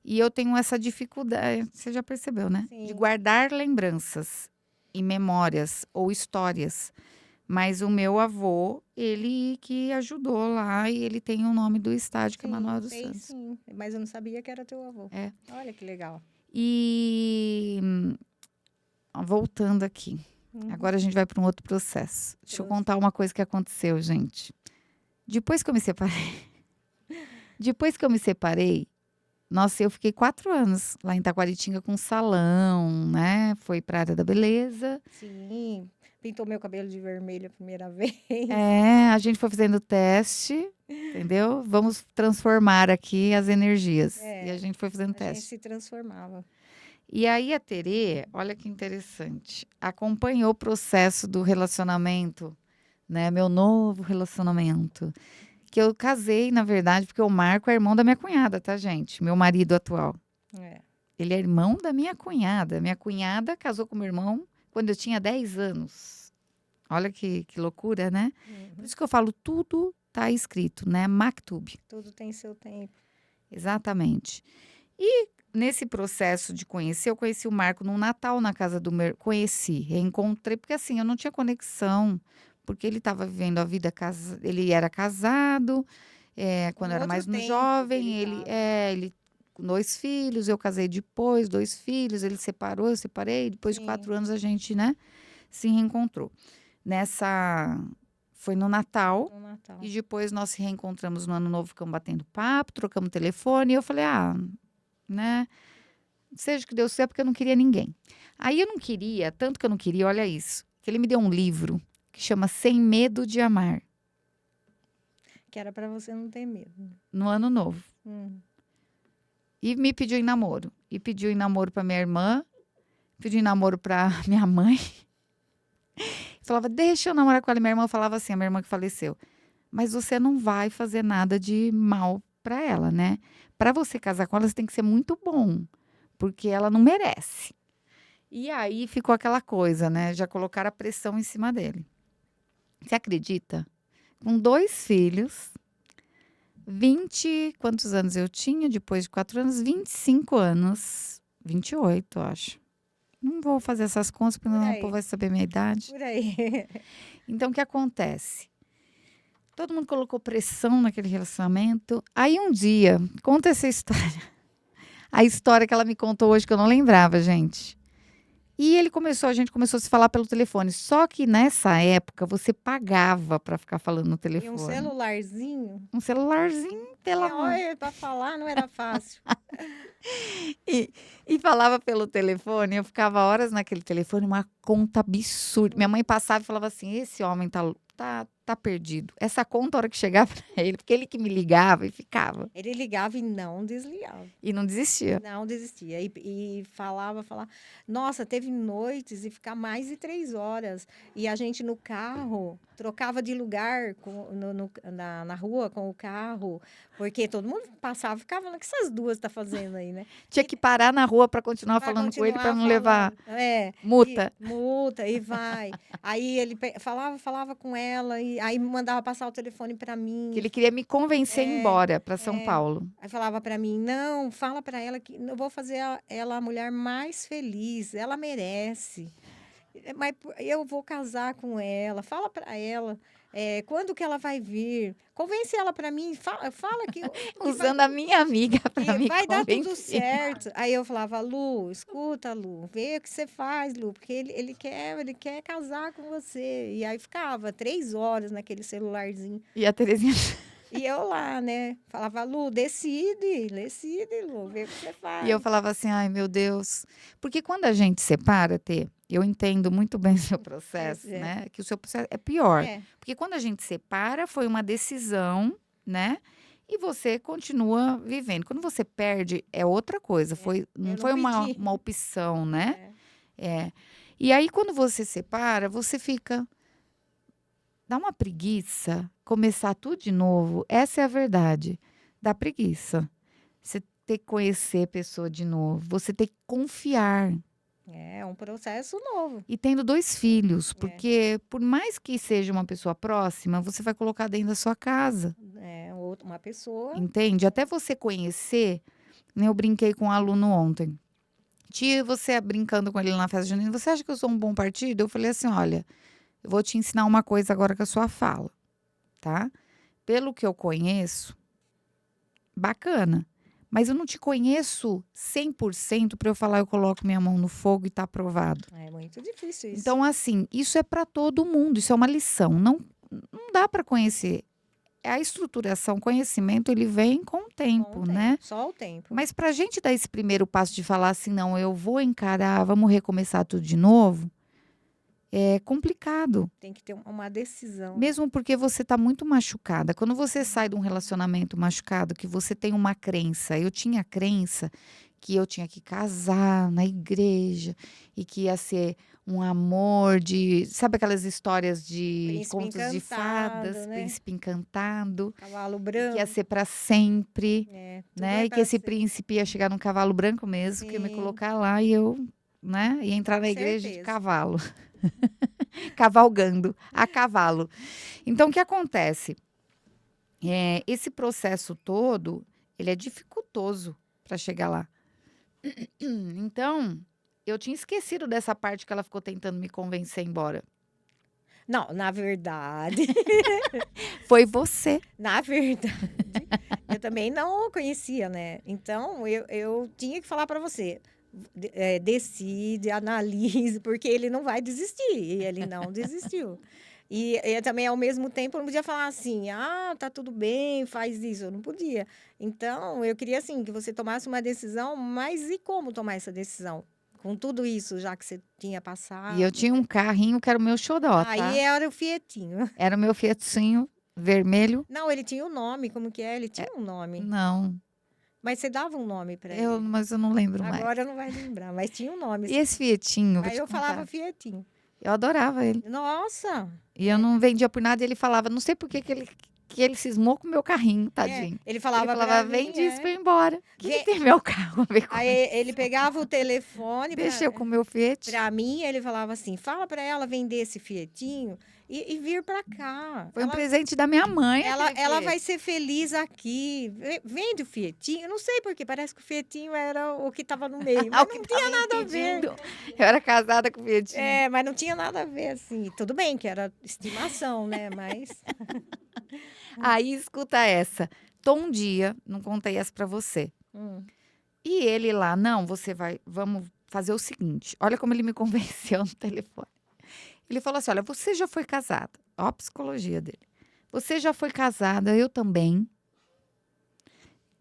E eu tenho essa dificuldade, você já percebeu, né? De Sim, guardar lembranças e memórias ou histórias. Mas o meu avô, ele que ajudou lá e ele tem o nome do estádio, que é sim, Manuel dos sei Santos. sim. Mas eu não sabia que era teu avô. É. Olha que legal. E voltando aqui. Uhum. Agora a gente vai para um outro processo. Deixa eu Processo. contar uma coisa que aconteceu, gente. Depois que eu me separei, depois que eu me separei, Nossa, eu fiquei 4 anos lá em Taquaritinga com salão, né, foi pra área da beleza. Sim, pintou meu cabelo de vermelho a primeira vez. É, a gente foi fazendo teste, entendeu? Vamos transformar aqui as energias. E a É, gente foi fazendo a gente teste. se transformava. E aí a Terê, olha que interessante, acompanhou o processo do relacionamento, né, meu novo relacionamento, que eu casei, na verdade, porque o Marco é irmão da minha cunhada, tá, gente? Meu marido atual. É. Ele é irmão da minha cunhada. Minha cunhada casou com meu irmão quando eu tinha 10 anos. Olha que loucura, né? Por Uhum. isso que eu falo, tudo tá escrito, né? Maktub. Tudo tem seu tempo. Exatamente. E nesse processo de conhecer, eu conheci o Marco no Natal na casa do meu. Conheci, reencontrei, porque assim, eu não tinha conexão, porque ele estava vivendo a vida, ele era casado, quando Um eu era outro mais no tempo que ele jovem, estava. ele com 2 filhos, eu casei depois, 2 filhos, ele separou, eu separei, depois de Sim, 4 anos a gente, né, se reencontrou. Nessa. Foi no Natal. no Natal. E depois nós se reencontramos no Ano Novo, ficamos batendo papo, trocamos telefone. E eu falei, né? Seja o que Deus quiser, porque eu não queria ninguém. Aí eu não queria, tanto que eu não queria, olha isso. Que ele me deu um livro que chama Sem Medo de Amar, Que era para você não ter medo. no Ano Novo. Hum. E me pediu em namoro. E pediu em namoro pra minha irmã, pediu em namoro pra minha mãe. Falava, deixa eu namorar com ela. E minha irmã falava assim, a minha irmã que faleceu. Mas você não vai fazer nada de mal pra ela, né? Pra você casar com ela, você tem que ser muito bom. Porque ela não merece. E aí ficou aquela coisa, né? Já colocaram a pressão em cima dele. Você acredita? Com 2 filhos, 20. Quantos anos eu tinha? Depois de 4 anos, 25 anos. 28, eu acho. Não vou fazer essas contas, porque Por não, o povo aí, vai saber a minha idade. por aí. Então, o que acontece? Todo mundo colocou pressão naquele relacionamento. Aí, um dia, conta essa história. A história que ela me contou hoje, que eu não lembrava, gente. E a gente começou a se falar pelo telefone. Só que nessa época você pagava para ficar falando no E um telefone. celularzinho, Um celularzinho, pelo que amor. olha, para falar não era fácil. E, e falava pelo telefone, eu ficava horas naquele telefone, uma conta absurda. Minha mãe passava e falava assim: esse homem tá perdido. Essa conta, a hora que chegava pra ele, porque ele que me ligava e ficava. Ele ligava e não desligava. E não desistia. Não desistia. E falava. Nossa, teve noites e ficar mais de 3 horas. E a gente no carro trocava de lugar na rua com o carro, porque todo mundo passava e ficava, o que essas duas tá fazendo aí, né? Tinha que parar na rua para continuar Para falando com ele, para continuar não levar falando. É, e multa. multa, e vai. Aí ele falava com ela, e aí mandava passar o telefone para Que mim. ele queria me convencer a ir É, embora para São é. Paulo. Aí falava para mim: não, fala para ela que eu vou fazer ela a mulher mais feliz, ela merece. Mas eu vou casar com ela, fala para ela. Quando que ela vai vir? Convence ela para mim, fala que vai. Usando a minha amiga para Que me vai dar tudo convencer. certo. Aí eu falava, Lu, escuta, Lu, vê o que você faz, Lu, porque ele quer casar com você. E aí ficava 3 horas naquele celularzinho. E a Terezinha. E eu lá, né? Falava, Lu, decide, Lu, vê o que você E eu faz. falava assim, ai meu Deus. Porque quando a gente separa, Tê, eu entendo muito bem o seu processo, É, né? Que o seu processo é pior. é, Porque quando a gente separa, foi uma decisão, né? E você continua vivendo. Quando você perde, é outra coisa. Não eu não foi uma, pedi. uma opção, né? É, É. E aí, quando você separa, você fica. Dá uma preguiça começar tudo de novo. Essa é a verdade. Dá preguiça. Você ter que conhecer a pessoa de novo. Você ter que confiar. é um processo novo. E tendo 2 filhos, É, porque por mais que seja uma pessoa próxima, você vai colocar dentro da sua casa. uma pessoa. Entende? Até você conhecer. Né, eu brinquei com um aluno ontem. Tia, você brincando com ele na festa junina, você acha que eu sou um bom partido? Eu falei assim: olha, eu vou te ensinar uma coisa agora com a sua fala, tá? Pelo que eu conheço, bacana. Mas eu não te conheço 100% para eu falar, eu coloco minha mão no fogo e tá aprovado. É muito difícil isso. Então, assim, isso é para todo mundo, isso é uma lição. Não dá para conhecer. a estruturação, o conhecimento, ele vem com o Com o tempo, tempo, né. só o tempo. Mas pra gente dar esse primeiro passo de falar assim: "Não, eu vou encarar, vamos recomeçar tudo de novo", é complicado. Tem que ter uma decisão, né. Mesmo porque você está muito machucada. Quando você sai de um relacionamento machucado, que você tem uma crença, eu tinha a crença que eu tinha que casar na igreja e que ia ser um amor de, sabe aquelas histórias de Príncipe contos de fadas, encantado, né, príncipe encantado, cavalo e que ia branco, ser para sempre, tudo é né? E que para esse ser. príncipe ia chegar num cavalo branco mesmo, que ia me Sim, colocar lá e eu, né, ia entrar com na igreja de certeza. cavalo, cavalgando a cavalo. Então o que acontece? Esse processo todo, ele é dificultoso para chegar lá. Então, eu tinha esquecido dessa parte que ela ficou tentando me convencer a ir embora. Não, na verdade Foi você. na verdade, eu também não conhecia, né, então eu tinha que falar para você, decide, analise, porque ele não vai desistir, e ele não desistiu. E também, ao mesmo tempo, eu não podia falar assim: "Ah, tá tudo bem, faz isso", eu não podia. Então, eu queria, assim, que você tomasse uma decisão, mas e como tomar essa decisão? Com tudo isso já que você tinha E eu passado, tinha né. um carrinho que era o meu xodó, Aí tá. era o Fietinho. Era o meu Fiatinho vermelho. Não, ele tinha um nome, como que é? Ele É, tinha um nome, não, mas você dava um nome para ele. mas eu não lembro mais. Agora não vai lembrar, mas tinha um nome, E sim. esse Fietinho, vou Aí te eu falava contar, Fietinho. eu adorava ele. Nossa! E eu não vendia por nada e ele falava, não sei por que ele cismou com o meu carrinho, tadinho. Ele Ele falava para falava: mim, "Vende isso pra eu ir embora. Que tem meu carro a ver com aí ele isso?" pegava o telefone Deixa eu com o meu Fiat. para mim, ele falava assim: "Fala para ela vender esse Fietinho e vir para cá. Foi um presente da minha mãe aquele Ela vai Fiat. ser feliz aqui. Vende o Fietinho". Não sei porque parece que o Fietinho era o que estava no meio, Ah, mas o que não tinha estava nada a ver. impedindo. Eu era casada com o Fiatinho. É, mas não tinha nada a ver, assim. Tudo bem que era estimação, né, mas Aí escuta essa, tô um dia, não contei essa pra você, hum, e ele lá: "Não, você vai vamos fazer o seguinte", olha como ele me convenceu no telefone. Ele falou assim: "Olha, você já foi casada", ó a psicologia dele. "Você já foi casada, eu também.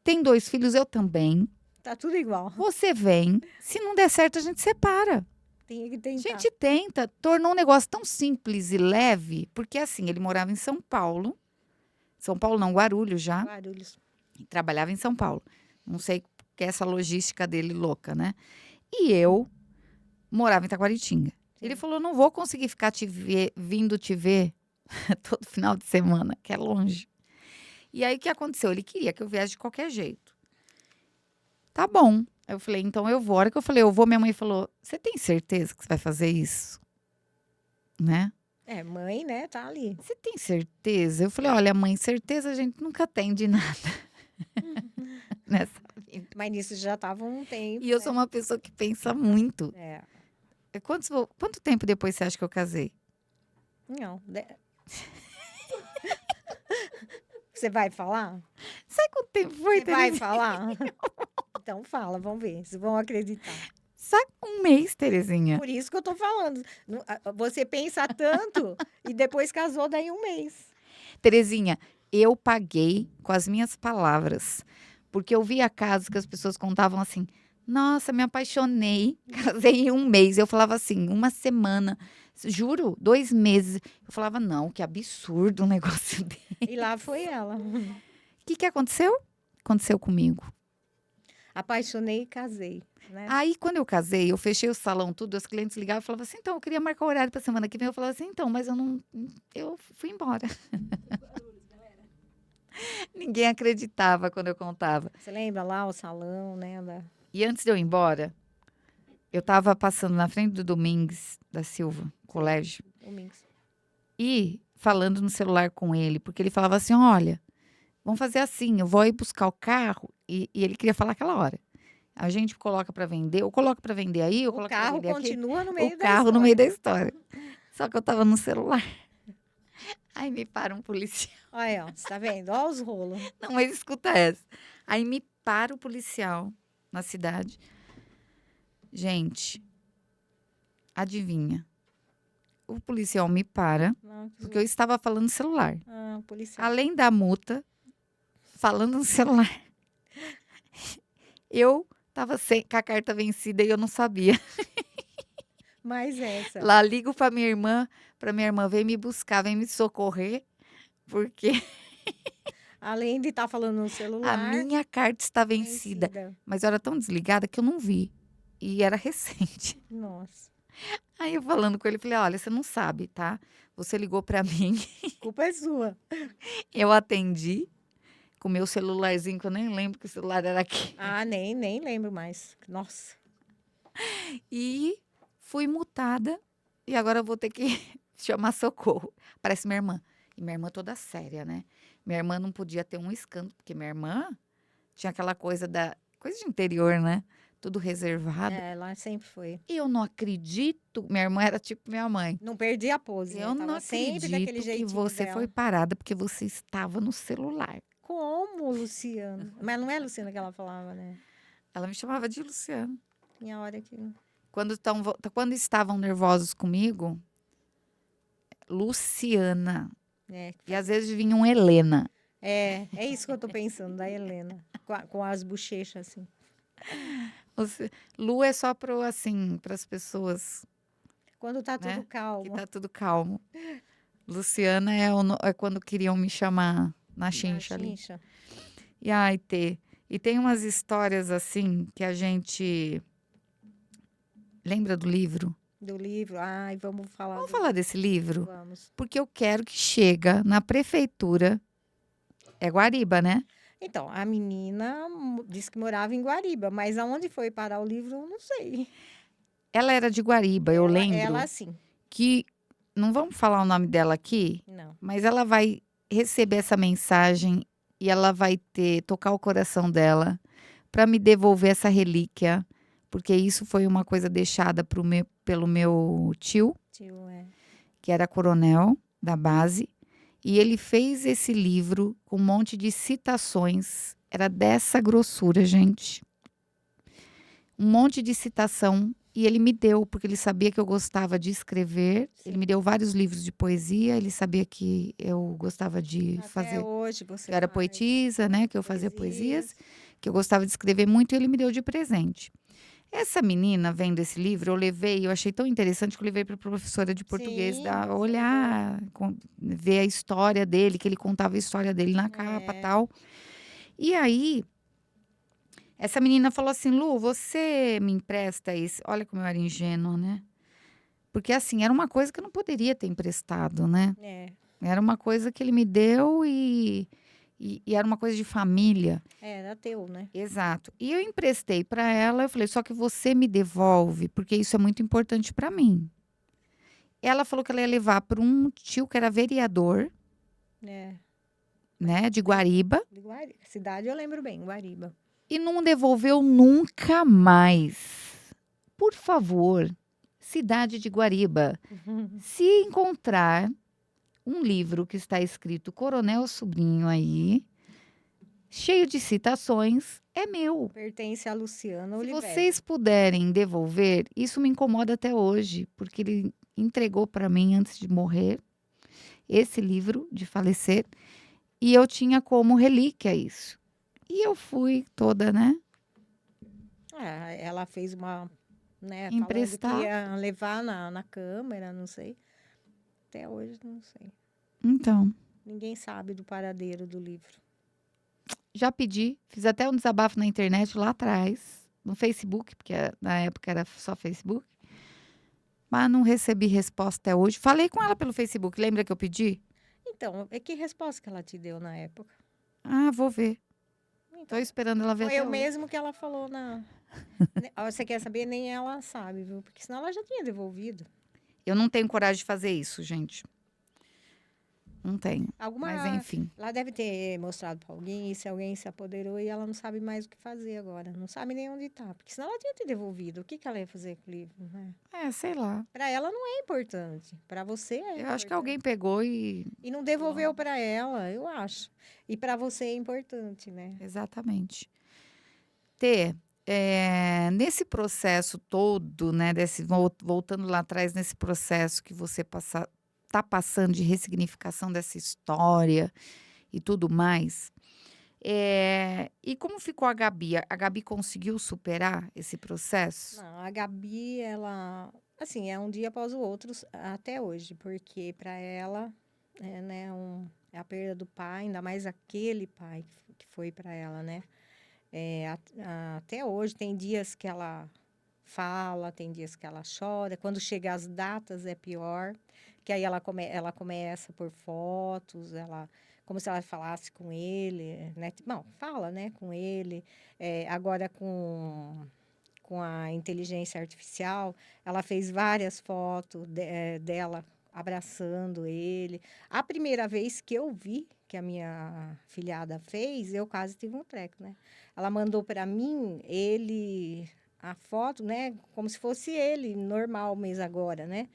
Tem 2 filhos, eu também. tá tudo igual. Você vem, se não der certo a gente separa". Tinha que A tentar. gente tenta, tornou um negócio tão simples e leve, porque assim, ele morava em São Paulo não, Guarulhos já, Guarulhos. e trabalhava em São Paulo. Não sei que é essa logística dele louca, né. E eu morava em Taquaritinga. Ele Sim. falou: "Não vou conseguir ficar vindo te ver todo final de semana, que é longe". E aí o que aconteceu? Ele queria que eu viesse de qualquer jeito. Tá bom. Eu falei: "Então eu vou". A hora que eu falei: "Eu vou", minha mãe falou: "Você tem certeza que você vai fazer isso?", né. É, mãe, né, tá ali. "Você tem certeza?". Eu falei: "Olha, mãe, certeza a gente nunca tem de nada nessa vida". Mas nisso já estava um E tempo, eu sou né. uma pessoa que pensa muito. É. Quanto tempo depois você acha que eu casei? Não, você vai falar? Sabe quanto tempo foi, Você vai Terezinha? falar? Então fala, vamos ver se vão acreditar. Sabe, um mês, Terezinha. Por isso que eu tô falando, você pensa tanto e depois casou daí um mês. Terezinha, eu paguei com as minhas palavras, porque eu via casos que as pessoas contavam assim: "Nossa, me apaixonei, casei em um mês". Eu falava assim: "Uma semana". Juro, 2 meses. Eu falava: "Não, que absurdo um negócio desse". E lá foi ela. Que aconteceu? Aconteceu comigo. Apaixonei e casei, né. Aí, quando eu casei, eu fechei o salão, tudo, os clientes ligavam e falavam assim: "Então, eu queria marcar o horário para semana que vem". Eu falava assim: "Então, mas eu não", eu fui embora. Ninguém acreditava quando eu contava. Você lembra lá o salão, né, E antes de eu ir embora, eu estava passando na frente do Domingues da Silva, sei, colégio, domingos. e falando no celular com ele, porque ele falava assim: "Olha, vamos fazer assim, eu vou ir buscar o carro", e ele queria falar aquela hora. "A gente coloca para vender, eu coloco para vender aí, eu O coloco para carro vender aqui", continua no o meio da carro no meio história. da história. Só que eu estava no celular. Aí me para um policial. Olha, ó, você tá vendo? Ó os rolos. Não, mas escuta essa. Aí me para o policial na cidade. Gente, adivinha? o policial me para, Não, que porque eu estava falando no celular. Ah, policial. Além da multa, falando no celular, eu estava com a carta vencida e eu não sabia. Mais essa. Lá ligo para minha irmã vem me buscar, vem me socorrer, porque Além de estar falando no a celular, minha carta está vencida. vencida. Mas eu era tão desligada que eu não vi. E era recente. Nossa, Aí eu falando com ele, falei: olha, você não sabe, tá? Você ligou para mim, culpa é sua. eu atendi com o meu celularzinho, que eu nem lembro que o celular era aqui. Ah, nem lembro mais. Nossa. E fui multada. E agora eu vou ter que chamar socorro. Parece minha irmã. E minha irmã toda séria, né? Minha irmã não podia ter um escândalo, porque minha irmã tinha aquela coisa coisa de interior, né? Tudo reservado. É, lá sempre foi. E eu não acredito. Minha irmã era tipo minha mãe. Não perdi a pose, né? Eu não Tava sempre daquele acredito que jeitinho você foi dela. parada porque você estava no celular. Como, Luciano? Mas não é Luciana que ela falava, né? Ela me chamava de Luciana. Tinha hora que. Quando estavam nervosos comigo, Luciana. É, E às vezes vinha um Helena. é isso que eu tô pensando, da Helena. Com as bochechas assim. Lu é só para assim, para as pessoas, Quando tá tudo né, que calmo. tá tudo calmo. Luciana é quando queriam me chamar na Na chincha ali. chincha. E ai, e tem umas histórias assim que a gente lembra do livro. Do livro. Ai, vamos falar Vamos do. falar desse livro? Vamos. Porque eu quero que chega na prefeitura. É Guariba, né? Então, a menina disse que morava em Guariba, mas aonde foi parar o livro, eu não sei. Ela era de Guariba, eu Ela lembro sim. que não vamos falar o nome dela aqui, Não. mas ela vai receber essa mensagem e ela vai tocar o coração dela para me devolver essa relíquia, porque isso foi uma coisa deixada pelo meu tio, Tio, que era coronel da base, e ele fez esse livro com um monte de citações, era dessa grossura, gente. Um monte de citação e ele me deu, porque ele sabia que eu gostava de escrever. Sim. Ele me deu vários livros de poesia, ele sabia que eu gostava de Até fazer, hoje você que eu era faz poetisa, né, que eu fazia poesias. poesias, que eu gostava de escrever muito e ele me deu de presente. Essa menina, vendo esse livro, eu achei tão interessante que eu levei para a professora de português Sim, você levou. olhar, ver a história dele, que ele contava a história dele na capa, É, tal. E aí, essa menina falou assim: Lu, você me empresta isso? Olha como eu era ingênua, né? Porque assim, era uma coisa que eu não poderia ter emprestado, né? é, Era uma coisa que ele me deu e era uma coisa de família. era teu, né? Exato. E eu emprestei para ela, eu falei, só que você me devolve, porque isso é muito importante para mim. Ela falou que ela ia levar para um tio que era vereador, É, né, de Guariba, de Guariba. Cidade eu lembro bem, Guariba. e não devolveu nunca mais. Por favor, cidade de Guariba, se encontrar um livro que está escrito Coronel Sobrinho aí, cheio de citações, é meu. Pertence a Luciana Se Oliveira. vocês puderem devolver, isso me incomoda até hoje, porque ele entregou para mim antes de morrer esse livro, de falecer, e eu tinha como relíquia isso. E eu fui toda, né, Ela fez uma, né, falando que emprestar. ia levar na câmera, não sei. Até hoje não sei. Então, Ninguém sabe do paradeiro do livro. já pedi, fiz até um desabafo na internet lá atrás, no Facebook, porque na época era só Facebook, mas não recebi resposta até hoje. Falei com ela pelo Facebook, lembra que eu pedi? Então, que resposta que ela te deu na época? Ah, vou ver. Tô Então, esperando ela ver foi até o hoje. mesmo que ela falou na. Você quer saber? Nem ela sabe, viu? Porque senão ela já tinha devolvido. Eu não tenho coragem de fazer isso, gente. Não tenho. Mas Alguma. enfim. Ela deve ter mostrado pra alguém, e se alguém se apoderou e ela não sabe mais o que fazer agora. Não sabe nem onde tá. Porque senão ela tinha te devolvido. O que ela ia fazer com o livro, né? Sei lá. Pra ela não é importante. Pra você é Eu importante. acho que alguém pegou e. E não devolveu pra ela, eu acho. E pra você é importante, né? Exatamente. Tê, Nesse processo todo, né, voltando lá atrás nesse processo que você tá passando de ressignificação dessa história e tudo mais, e como ficou a Gabi? A Gabi conseguiu superar esse processo? Não, a Gabi, ela, assim, é um dia após o outro até hoje, porque para ela é, né, é a perda do pai, ainda mais aquele pai que foi para ela, né? Até hoje tem dias que ela fala, tem dias que ela chora. Quando chega as datas é pior, que aí ela começa por fotos, ela como se ela falasse com ele, né? Bom, fala, né, com ele. Agora com a inteligência artificial, ela fez várias fotos dela abraçando ele. A primeira vez que eu vi que a minha filhada fez, eu quase tive um treco, né? Ela mandou para mim a foto, né, como se fosse ele, normal mesmo agora, né?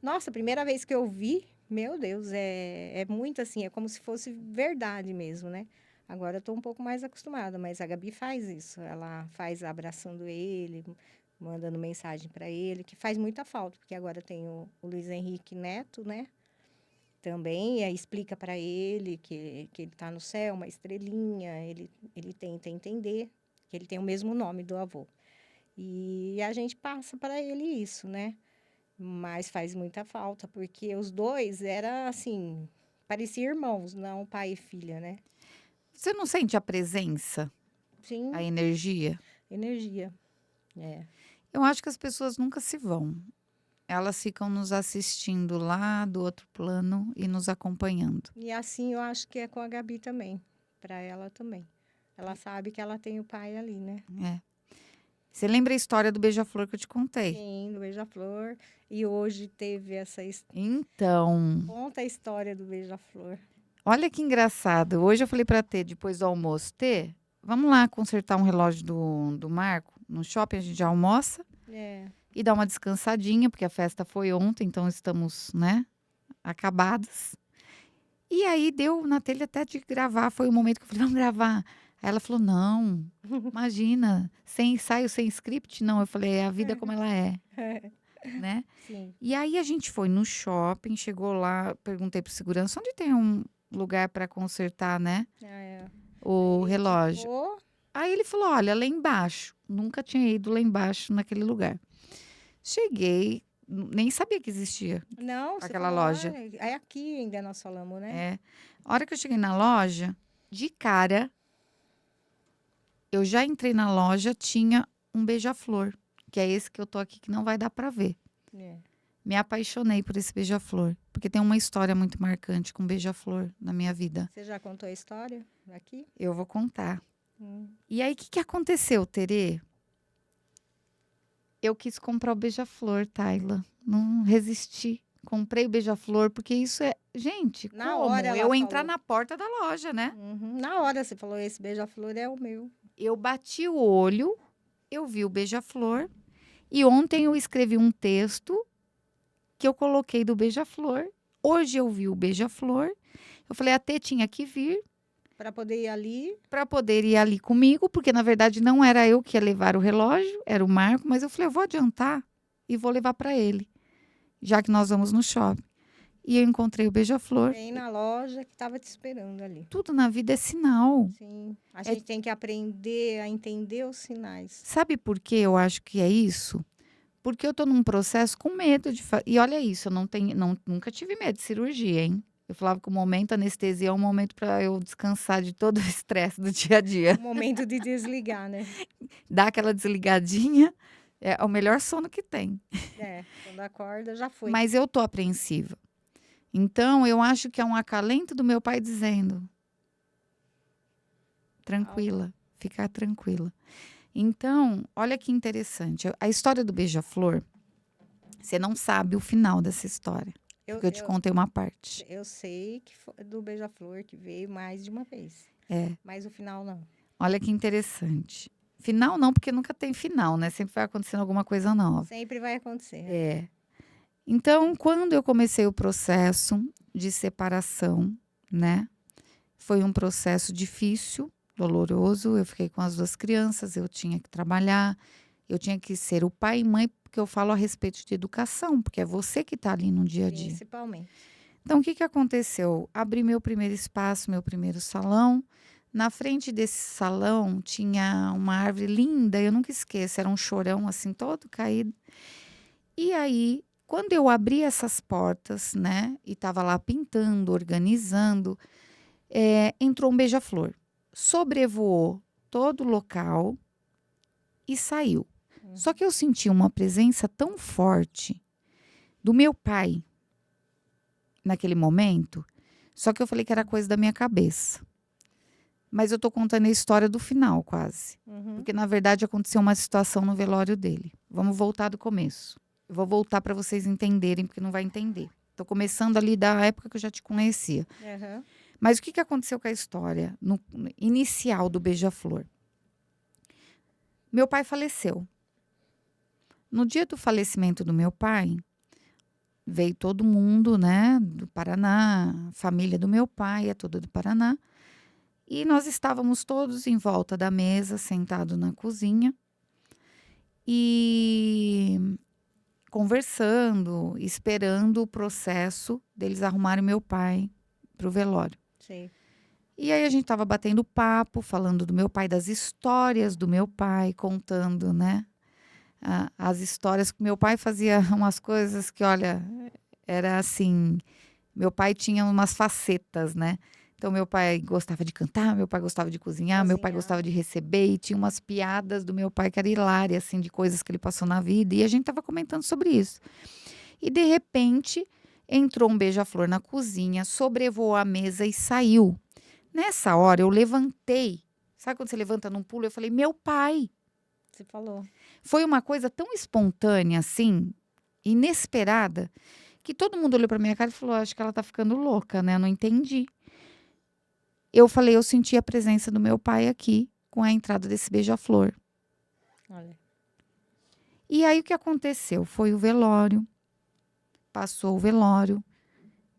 Nossa, a primeira vez que eu vi, meu Deus, é muito assim, é como se fosse verdade mesmo, né? Agora eu tô um pouco mais acostumada, mas a Gabi faz isso. Ela faz abraçando ele, mandando mensagem para ele, que faz muita falta, porque agora tem o Luiz Henrique Neto, né? Também, e aí explica para ele que ele está no céu, uma estrelinha, ele tenta entender que ele tem o mesmo nome do avô. E a gente passa para ele isso, né? Mas faz muita falta, porque os dois era assim, pareciam irmãos, não pai e filha, né? Você não sente a presença, a Sim, energia? energia. É. Eu acho que as pessoas nunca se vão. Elas ficam nos assistindo lá do outro plano e nos acompanhando. E assim eu acho que é com a Gabi também, para ela também. Ela sabe que ela tem o pai ali, né? É. Você lembra a história do beija-flor que eu te contei? Sim, do beija-flor. E hoje teve Então, conta a história do beija-flor. olha que engraçado. Hoje eu falei para Tê, depois do almoço, Tê, vamos lá consertar um relógio do Marco. No shopping a gente já almoça É. e dá uma descansadinha, porque a festa foi ontem, então estamos, né, acabadas. E aí deu na telha até de gravar, foi o momento que eu falei: "Vamos gravar". Aí ela falou: "Não, imagina, sem ensaio, sem script, não". Eu falei: "É a vida como ela é", né. Sim. E aí a gente foi no shopping, chegou lá, perguntei pro segurança: "Onde tem um lugar para consertar, né, É. o Aí relógio?". indicou. Aí ele falou: "Olha, lá embaixo". Nunca tinha ido lá embaixo naquele lugar. Cheguei, nem sabia que existia Não, você aquela falou, ah, loja. é aqui ainda nós falamos, né? É. A hora que eu cheguei na loja, de cara, eu já entrei na loja, tinha um beija-flor, que é esse que eu tô aqui que não vai dar para ver. É. Me apaixonei por esse beija-flor, porque tem uma história muito marcante com beija-flor na minha vida. Você já contou a história aqui? Eu vou contar. Hum. E aí, o que que aconteceu, Terê? Eu quis comprar o beija-flor, Tayla. Não resisti. Comprei o beija-flor, porque isso é. Gente, Na hora como? ela Eu entrar falou. na porta da loja, né? Uhum. Na hora você falou, esse beija-flor é o meu. Eu bati o olho, eu vi o beija-flor, e ontem eu escrevi um texto que eu coloquei do beija-flor. Hoje eu vi o beija-flor. Eu falei, a Tê tinha que vir Para poder ir ali. para poder ir ali comigo, porque na verdade não era eu que ia levar o relógio, era o Marco, mas eu falei, eu vou adiantar e vou levar para ele, já que nós vamos no shopping. E eu encontrei o beija-flor. Bem na loja que estava te esperando ali. Tudo na vida é sinal. Sim. A É, gente tem que aprender a entender os sinais. sabe por que eu acho que é isso? Porque eu tô num processo com medo de e olha isso, eu não tenho nunca tive medo de cirurgia, hein. Eu falava que o momento anestesia é um momento para eu descansar de todo o estresse do dia a O dia. momento de desligar, né? Dar aquela desligadinha, é o melhor sono que tem. É, quando acorda já foi. Mas eu tô apreensiva. Então eu acho que é um acalento do meu pai dizendo: Calma. "Tranquila, fica tranquila". Então, olha que interessante, a história do beija-flor, você não sabe o final dessa história, Eu, porque eu te eu, contei uma parte. eu sei que foi do beija-flor que veio mais de uma vez. É. Mas o final não. Olha que interessante. Final não, porque nunca tem final, né, sempre vai acontecendo alguma coisa nova. Sempre vai acontecer. É. Então, quando eu comecei o processo de separação, né, foi um processo difícil, doloroso. Eu fiquei com as 2 crianças, eu tinha que trabalhar, eu tinha que ser o pai e mãe, porque eu falo a respeito de educação, porque é você que está ali no dia a dia. Principalmente. Então, o que que aconteceu? Abri meu primeiro espaço, meu primeiro salão. Na frente desse salão tinha uma árvore linda, eu nunca esqueço, era um chorão assim todo caído. E aí, quando eu abri essas portas, né, e estava lá pintando, organizando, entrou um beija-flor. Sobrevoou todo o local e saiu. Só que eu senti uma presença tão forte do meu pai naquele momento, só que eu falei que era coisa da minha cabeça. Mas eu tô contando a história do final quase, Uhum. porque na verdade aconteceu uma situação no velório dele. Vamos voltar do começo. Eu vou voltar para vocês entenderem, porque não vai entender. Tô começando ali da época que eu já te conhecia. Aham. Mas o que que aconteceu com a história no inicial do beija-flor? Meu pai faleceu. No dia do falecimento do meu pai, veio todo mundo, né, do Paraná, a família do meu pai é toda do Paraná. E nós estávamos todos em volta da mesa, sentado na cozinha e conversando, esperando o processo deles arrumarem meu pai para o velório. Sei. E aí a gente estava batendo papo, falando do meu pai, das histórias do meu pai, contando, né, as histórias que meu pai fazia umas coisas que, olha, era assim, meu pai tinha umas facetas, né. Então meu pai gostava de cantar, meu pai gostava de cozinhar, meu pai Cozinhar. gostava de receber e tinha umas piadas do meu pai que era hilária, assim, de coisas que ele passou na vida e a gente estava comentando sobre isso. E de repente, entrou um beija-flor na cozinha, sobrevoou a mesa e saiu. Nessa hora eu levantei, sabe quando você levanta num pulo? Eu falei: "Meu pai". Você falou. Foi uma coisa tão espontânea, assim, inesperada, que todo mundo olhou pra minha cara e falou: "Acho que ela tá ficando louca, né, eu não entendi". Eu falei: "Eu senti a presença do meu pai aqui, com a entrada desse beija-flor". Olha. E aí o que aconteceu? Foi o velório, passou o velório,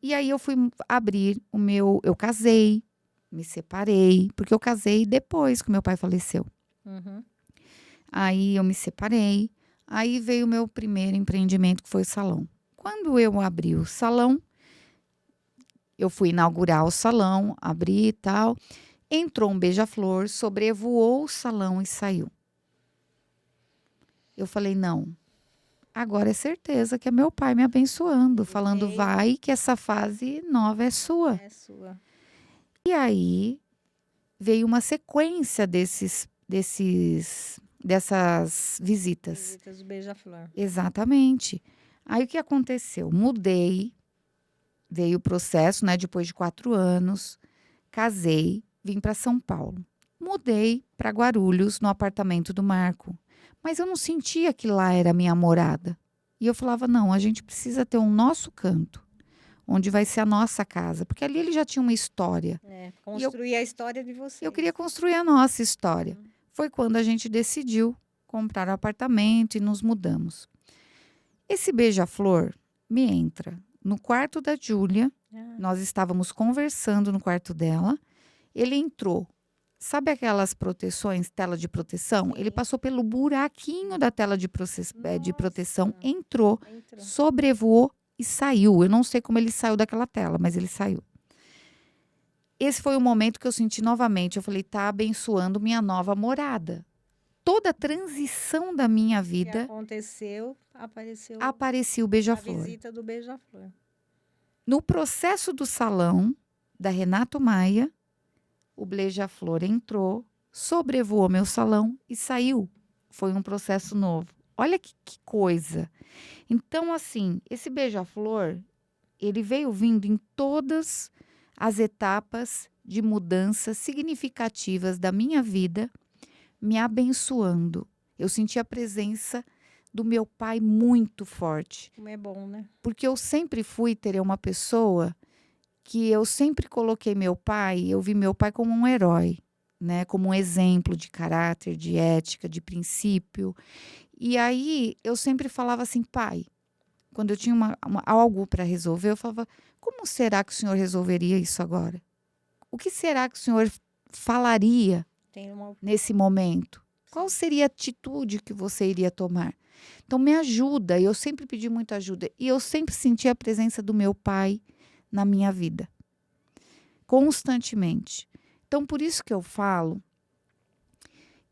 e aí eu fui abrir o meu eu casei, me separei, porque eu casei depois que meu pai faleceu. Uhum. Aí eu me separei, aí veio o meu primeiro empreendimento que foi o salão. Quando eu abri o salão, eu fui inaugurar o salão, abri e tal, entrou um beija-flor, sobrevoou o salão e saiu. Eu falei: "Não, agora é certeza que é meu pai me abençoando, Ele falando: veio, "Vai que essa fase nova é sua". é sua. E aí veio uma sequência dessas visitas. Visitas do beija-flor. Exatamente. Aí o que aconteceu? Mudei, veio o processo, né, depois de 4 anos, casei, vim para São Paulo. Mudei para Guarulhos, no apartamento do Marco, mas eu não sentia que lá era a minha morada. E eu falava: "Não, a gente precisa ter um nosso canto, onde vai ser a nossa casa", porque ali ele já tinha uma história, É, e eu construir a história de eu vocês. queria construir a nossa história. Uhum. Foi quando a gente decidiu comprar o apartamento e nos mudamos. Esse beija-flor me entra no quarto da Júlia, Ah, nós estávamos conversando no quarto dela, ele entrou. Sabe aquelas proteções, tela de proteção? Ele sim. passou pelo buraquinho da tela de proteção, Nossa, entrou, entrou. sobrevoou e saiu. Eu não sei como ele saiu daquela tela, mas ele saiu. Esse foi o momento que eu senti novamente. Eu falei: tá abençoando minha nova morada. Toda a transição da minha Que vida aconteceu, apareceu aparecia o a beija-flor. visita do beija-flor. No processo do salão da Renato Maia, o beija-flor entrou, sobrevoou meu salão e saiu. Foi um processo novo. Olha que coisa. Então, assim, esse beija-flor, ele veio vindo em todas as etapas de mudanças significativas da minha vida, me abençoando. Eu senti a presença do meu pai muito forte, Como é bom, né? porque eu sempre fui ter uma pessoa que eu sempre coloquei meu pai, eu vi meu pai como um herói, né, como um exemplo de caráter, de ética, de princípio. E aí eu sempre falava assim: "Pai", quando eu tinha algo para resolver, eu falava: "Como será que o senhor resolveria isso agora? O que será que o senhor falaria Tem uma nesse momento? Qual seria a atitude que você iria tomar? Então me ajuda, eu sempre pedi muita ajuda e eu sempre senti a presença do meu pai na minha vida, constantemente. Então por isso que eu falo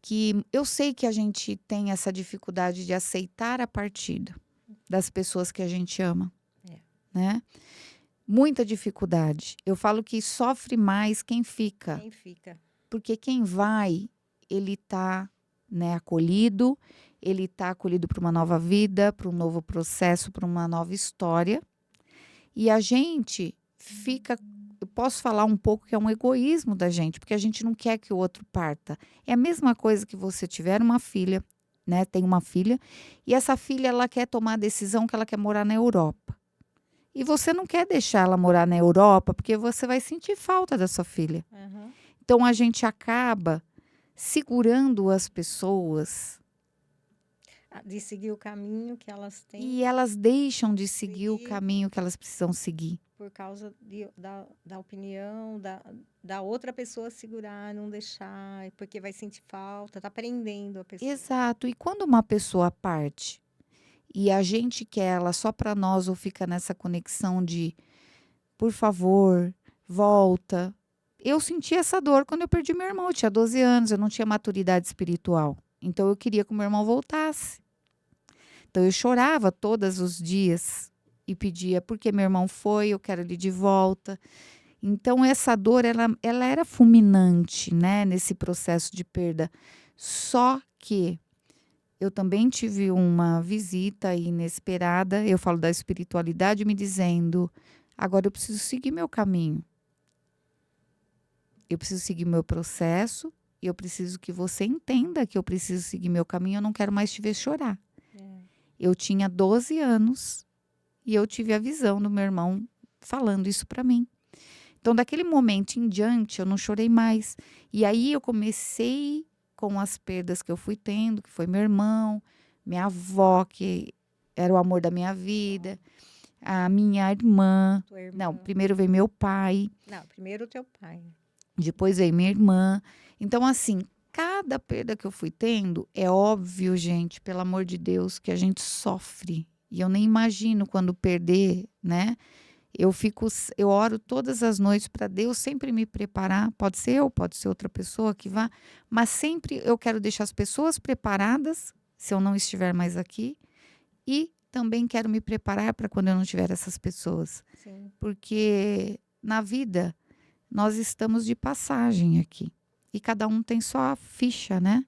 que eu sei que a gente tem essa dificuldade de aceitar a partida das pessoas que a gente ama, é, né? Muita dificuldade. Eu falo que sofre mais quem fica, quem fica. porque quem vai, ele tá, né, acolhido, ele tá acolhido para uma nova vida, para um novo processo, para uma nova história. E a gente fica, eu posso falar um pouco que é um egoísmo da gente, porque a gente não quer que o outro parta. É a mesma coisa que você tiver uma filha, né? Tem uma filha, e essa filha ela quer tomar a decisão que ela quer morar na Europa. E você não quer deixar ela morar na Europa, porque você vai sentir falta da sua filha. Aham. Então a gente acaba segurando as pessoas De seguir o caminho que elas têm e elas deixam de seguir o seguir caminho que elas precisam seguir. por causa da opinião da outra pessoa segurar, não deixar, porque vai sentir falta, tá prendendo a pessoa. Exato. E quando uma pessoa parte e a gente quer ela só para nós ou fica nessa conexão de, por favor, volta. Eu senti essa dor quando eu perdi meu irmão. Eu tinha 12 anos, eu não tinha maturidade espiritual. Então eu queria que o meu irmão voltasse. Então eu chorava todos os dias e pedia, porque meu irmão foi, eu quero ele de volta. Então essa dor, ela era fulminante, né, nesse processo de perda. Só que eu também tive uma visita inesperada, eu falo da espiritualidade, me dizendo: agora eu preciso seguir meu caminho. Eu preciso seguir meu processo e eu preciso que você entenda que eu preciso seguir meu caminho, eu não quero mais te ver chorar. É, Eu tinha 12 anos e eu tive a visão do meu irmão falando isso para mim. Então, daquele momento em diante, eu não chorei mais. E aí eu comecei com as perdas que eu fui tendo, que foi meu irmão, minha avó, que era o amor da minha vida, a minha irmã. tua Não, irmã. primeiro veio meu pai, Não, primeiro o teu pai. depois veio minha irmã. Então, assim, cada perda que eu fui tendo, é óbvio, gente, pelo amor de Deus, que a gente sofre. E eu nem imagino quando perder, né? Eu oro todas as noites para Deus sempre me preparar. Pode ser eu, pode ser outra pessoa que vá, mas sempre eu quero deixar as pessoas preparadas, se eu não estiver mais aqui, e também quero me preparar para quando eu não tiver essas pessoas, Sim. porque na vida nós estamos de passagem aqui. E cada um tem só a ficha, né?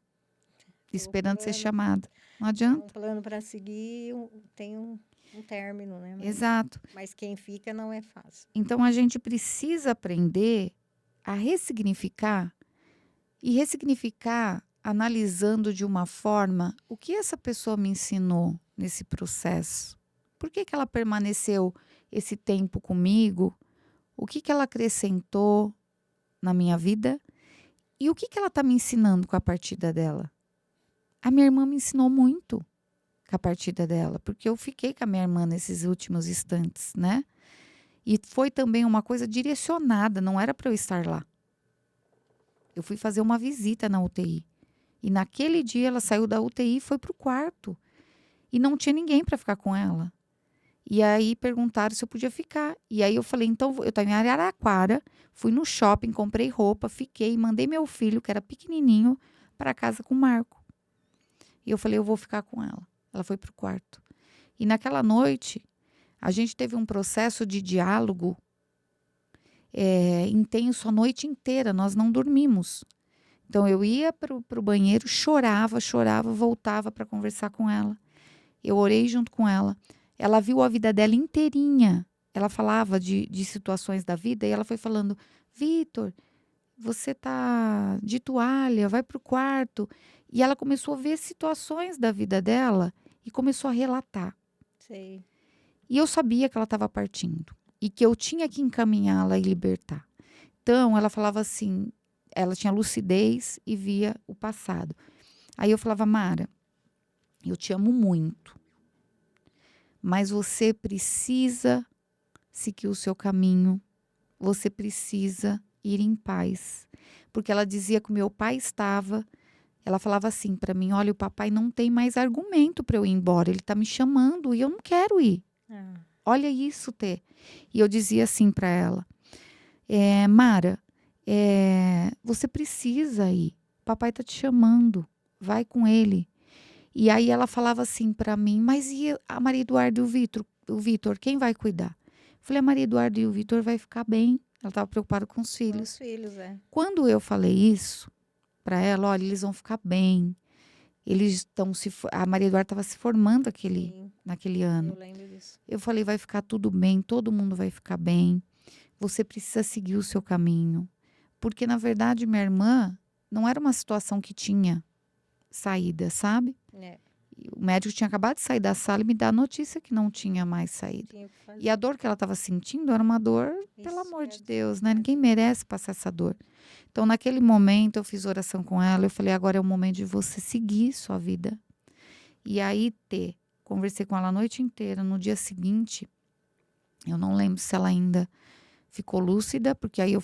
Tem um Esperando ser plano, chamado. Não tem um adianta. plano para seguir, tem um término, né? Exato. Mas quem fica não é fácil. Então a gente precisa aprender a ressignificar e ressignificar analisando de uma forma o que essa pessoa me ensinou nesse processo. Por que que ela permaneceu esse tempo comigo? O que que ela acrescentou na minha vida? E o que que ela está me ensinando com a partida dela? A minha irmã me ensinou muito com a partida dela, porque eu fiquei com a minha irmã nesses últimos instantes, né? E foi também uma coisa direcionada, não era para eu estar lá. Eu fui fazer uma visita na UTI. E naquele dia ela saiu da UTI e foi para o quarto. E não tinha ninguém para ficar com ela. E aí perguntaram se eu podia ficar. E aí eu falei, então eu estava em Araraquara, fui no shopping, comprei roupa, fiquei, mandei meu filho, que era pequenininho, para casa com o Marco. E eu falei, eu vou ficar com ela. Ela foi para o quarto. E naquela noite, a gente teve um processo de diálogo intenso a noite inteira, nós não dormimos. Então eu ia para o banheiro, chorava, chorava, voltava para conversar com ela. Eu orei junto com ela. Ela viu a vida dela inteirinha. Ela falava de situações da vida e ela foi falando: Vitor, você tá de toalha, vai para o quarto. E ela começou a ver situações da vida dela e começou a relatar. Sei. E eu sabia que ela estava partindo e que eu tinha que encaminhá-la e libertar. Então, ela falava assim, ela tinha lucidez e via o passado. Aí eu falava, Mara, eu te amo muito, mas você precisa seguir o seu caminho, você precisa ir em paz. Porque ela dizia que o meu pai estava. Ela falava assim para mim: olha, o papai não tem mais argumento para eu ir embora. Ele está me chamando e eu não quero ir. Ah, Olha isso, Tê. E eu dizia assim para ela: Mara, você precisa ir. Papai está te chamando. Vai com ele. E aí ela falava assim para mim: mas e a Maria Eduarda e o Vitor? O Vitor, quem vai cuidar? Eu falei: a Maria Eduarda e o Vitor vai ficar bem. Ela estava preocupada com os com os filhos. filhos, é. Quando eu falei isso para ela: olha, eles vão ficar bem. Eles estão a Maria Eduarda estava se formando Sim, naquele eu ano. lembro disso. Eu falei: vai ficar tudo bem, todo mundo vai ficar bem. Você precisa seguir o seu caminho. Porque, na verdade, minha irmã não era uma situação que tinha saída, sabe? É, E o médico tinha acabado de sair da sala e me dar a notícia que não tinha mais saída. tinha o que E a fazer. dor que ela estava sentindo era uma dor, pelo Isso, amor é de de Deus, né? verdade. Ninguém merece passar essa dor. Então, naquele momento, eu fiz oração com ela. Eu falei: agora é o momento de você seguir sua vida. E aí, conversei com ela a noite inteira. No dia seguinte, eu não lembro se ela ainda ficou lúcida, porque aí eu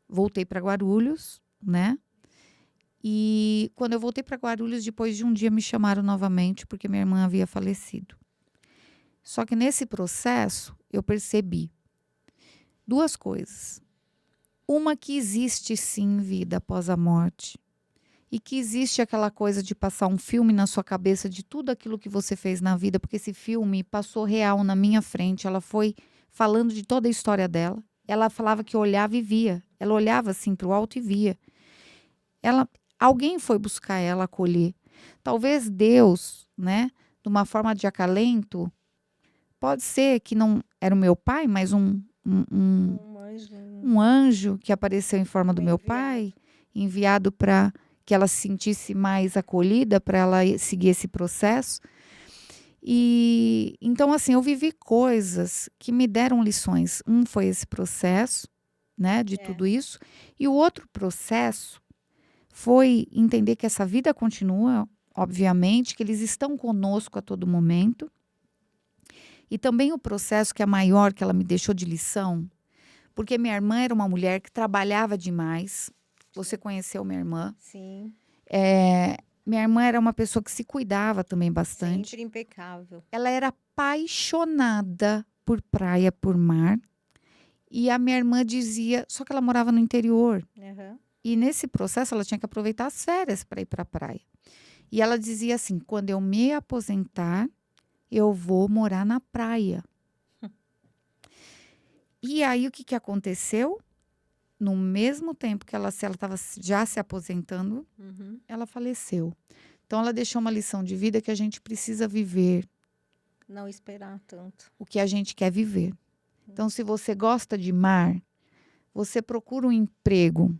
voltei para Guarulhos, né? E quando eu voltei para Guarulhos, depois de um dia, me chamaram novamente, porque minha irmã havia falecido. Só que nesse processo, eu percebi duas coisas. Uma, que existe sim vida após a morte. E que existe aquela coisa de passar um filme na sua cabeça de tudo aquilo que você fez na vida, porque esse filme passou real na minha frente. Ela foi falando de toda a história dela. Ela falava que olhava e via. Ela olhava assim para o alto e via. Alguém foi buscar ela, acolher. Talvez Deus, né, de uma forma de acalento, pode ser que não era o meu pai, mas Um anjo, um anjo que apareceu em forma do foi meu enviado. pai, enviado para que ela se sentisse mais acolhida, para ela seguir esse processo. E então, assim, eu vivi coisas que me deram lições. Um foi esse processo, né, de É, tudo isso, e o outro processo foi entender que essa vida continua, obviamente, que eles estão conosco a todo momento. E também o processo que é maior, que ela me deixou de lição, porque minha irmã era uma mulher que trabalhava demais. Você conheceu minha irmã. sim, Minha irmã era uma pessoa que se cuidava também bastante. sempre impecável. Ela era apaixonada por praia, por mar. E a minha irmã dizia, só que ela morava no interior. Aham. E nesse processo ela tinha que aproveitar as férias para ir para a praia. E ela dizia assim: quando eu me aposentar, eu vou morar na praia. E aí o que, que aconteceu? No mesmo tempo que se ela estava já se aposentando, Uhum. ela faleceu. Então ela deixou uma lição de vida que a gente precisa viver Não esperar tanto. o que a gente quer viver. Então, se você gosta de mar, você procura um emprego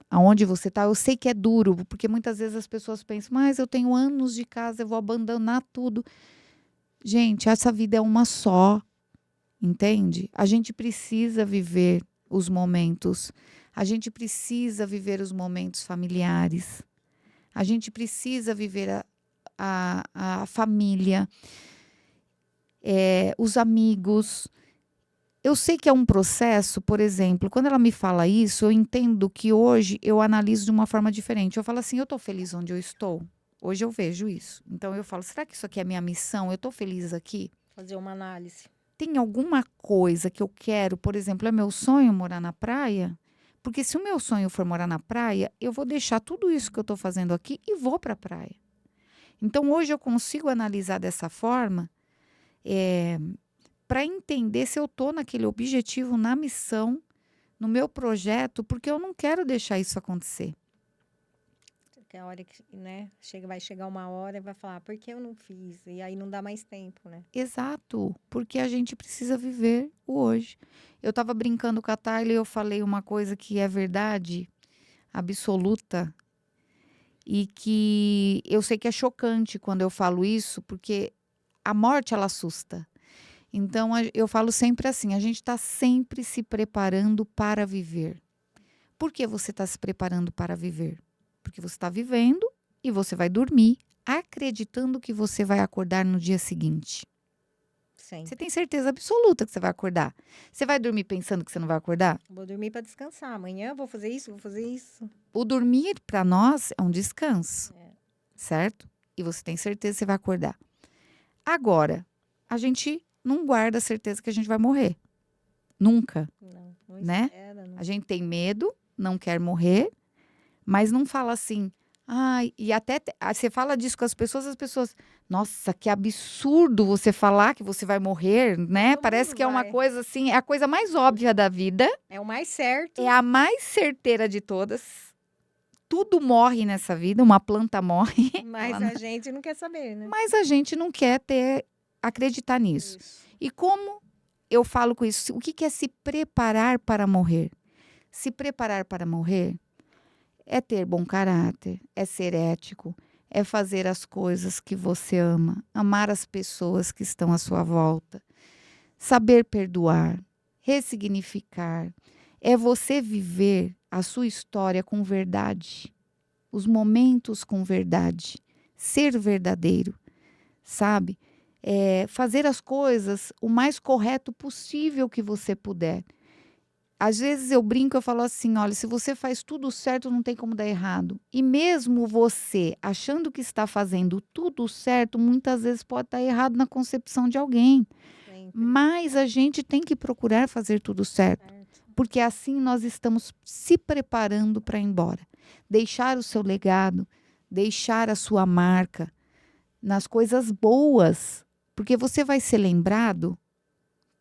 aonde você está. Eu sei que é duro, porque muitas vezes as pessoas pensam: mas eu tenho anos de casa, eu vou abandonar tudo. Gente, essa vida é uma só, entende? A gente precisa viver os momentos. A gente precisa viver os momentos familiares. A gente precisa viver a família, os amigos. Eu sei que é um processo, por exemplo, quando ela me fala isso, eu entendo que hoje eu analiso de uma forma diferente. Eu falo assim: eu estou feliz onde eu estou? Hoje eu vejo isso. Então eu falo: será que isso aqui é minha missão? Eu estou feliz aqui? Fazer uma análise. Tem alguma coisa que eu quero? Por exemplo, é meu sonho morar na praia? Porque se o meu sonho for morar na praia, eu vou deixar tudo isso que eu estou fazendo aqui e vou para a praia. Então hoje eu consigo analisar dessa forma, para entender se eu estou naquele objetivo, na missão, no meu projeto, porque eu não quero deixar isso acontecer. Porque a hora que, né, vai chegar uma hora e vai falar, por que eu não fiz? E aí não dá mais tempo, né? Exato, porque a gente precisa viver o hoje. Eu estava brincando com a Tayla e eu falei uma coisa que é verdade absoluta e que eu sei que é chocante quando eu falo isso, porque a morte ela assusta. Então eu falo sempre assim: a gente está sempre se preparando para viver. Por que você está se preparando para viver? Porque você está vivendo e você vai dormir acreditando que você vai acordar no dia seguinte. Você sempre. tem certeza absoluta que você vai acordar. Você vai dormir pensando que você não vai acordar? Vou dormir para descansar. Amanhã eu vou fazer isso, vou fazer isso. O dormir, para nós, é um descanso, É, certo? E você tem certeza que você vai acordar. Agora, a gente não guarda a certeza que a gente vai morrer. Nunca, não né? espera, A não. gente tem medo, não quer morrer, mas não fala assim. Ai, e até você fala disso com as pessoas, nossa, que absurdo você falar que você vai morrer, né? Todo Parece mundo que é uma vai. coisa assim, é a coisa mais óbvia da vida, É o mais é certo, a mais certeira de todas. Tudo morre nessa vida, uma planta morre, ela mas a gente não quer saber, né? mas a gente não quer acreditar nisso. Isso. E como eu falo com isso? O que que é se preparar para morrer? Se preparar para morrer é ter bom caráter, é ser ético, é fazer as coisas que você ama, amar as pessoas que estão à sua volta, saber perdoar, ressignificar. É você viver a sua história com verdade, os momentos com verdade, ser verdadeiro, sabe? Fazer as coisas o mais correto possível que você puder. Às vezes eu brinco, eu falo assim: olha, se você faz tudo certo, não tem como dar errado. E mesmo você achando que está fazendo tudo certo, muitas vezes pode dar errado na concepção de alguém. Sempre. Mas a gente tem que procurar fazer tudo certo, Certo. porque assim nós estamos se preparando para ir embora. Deixar o seu legado, deixar a sua marca nas coisas boas, porque você vai ser lembrado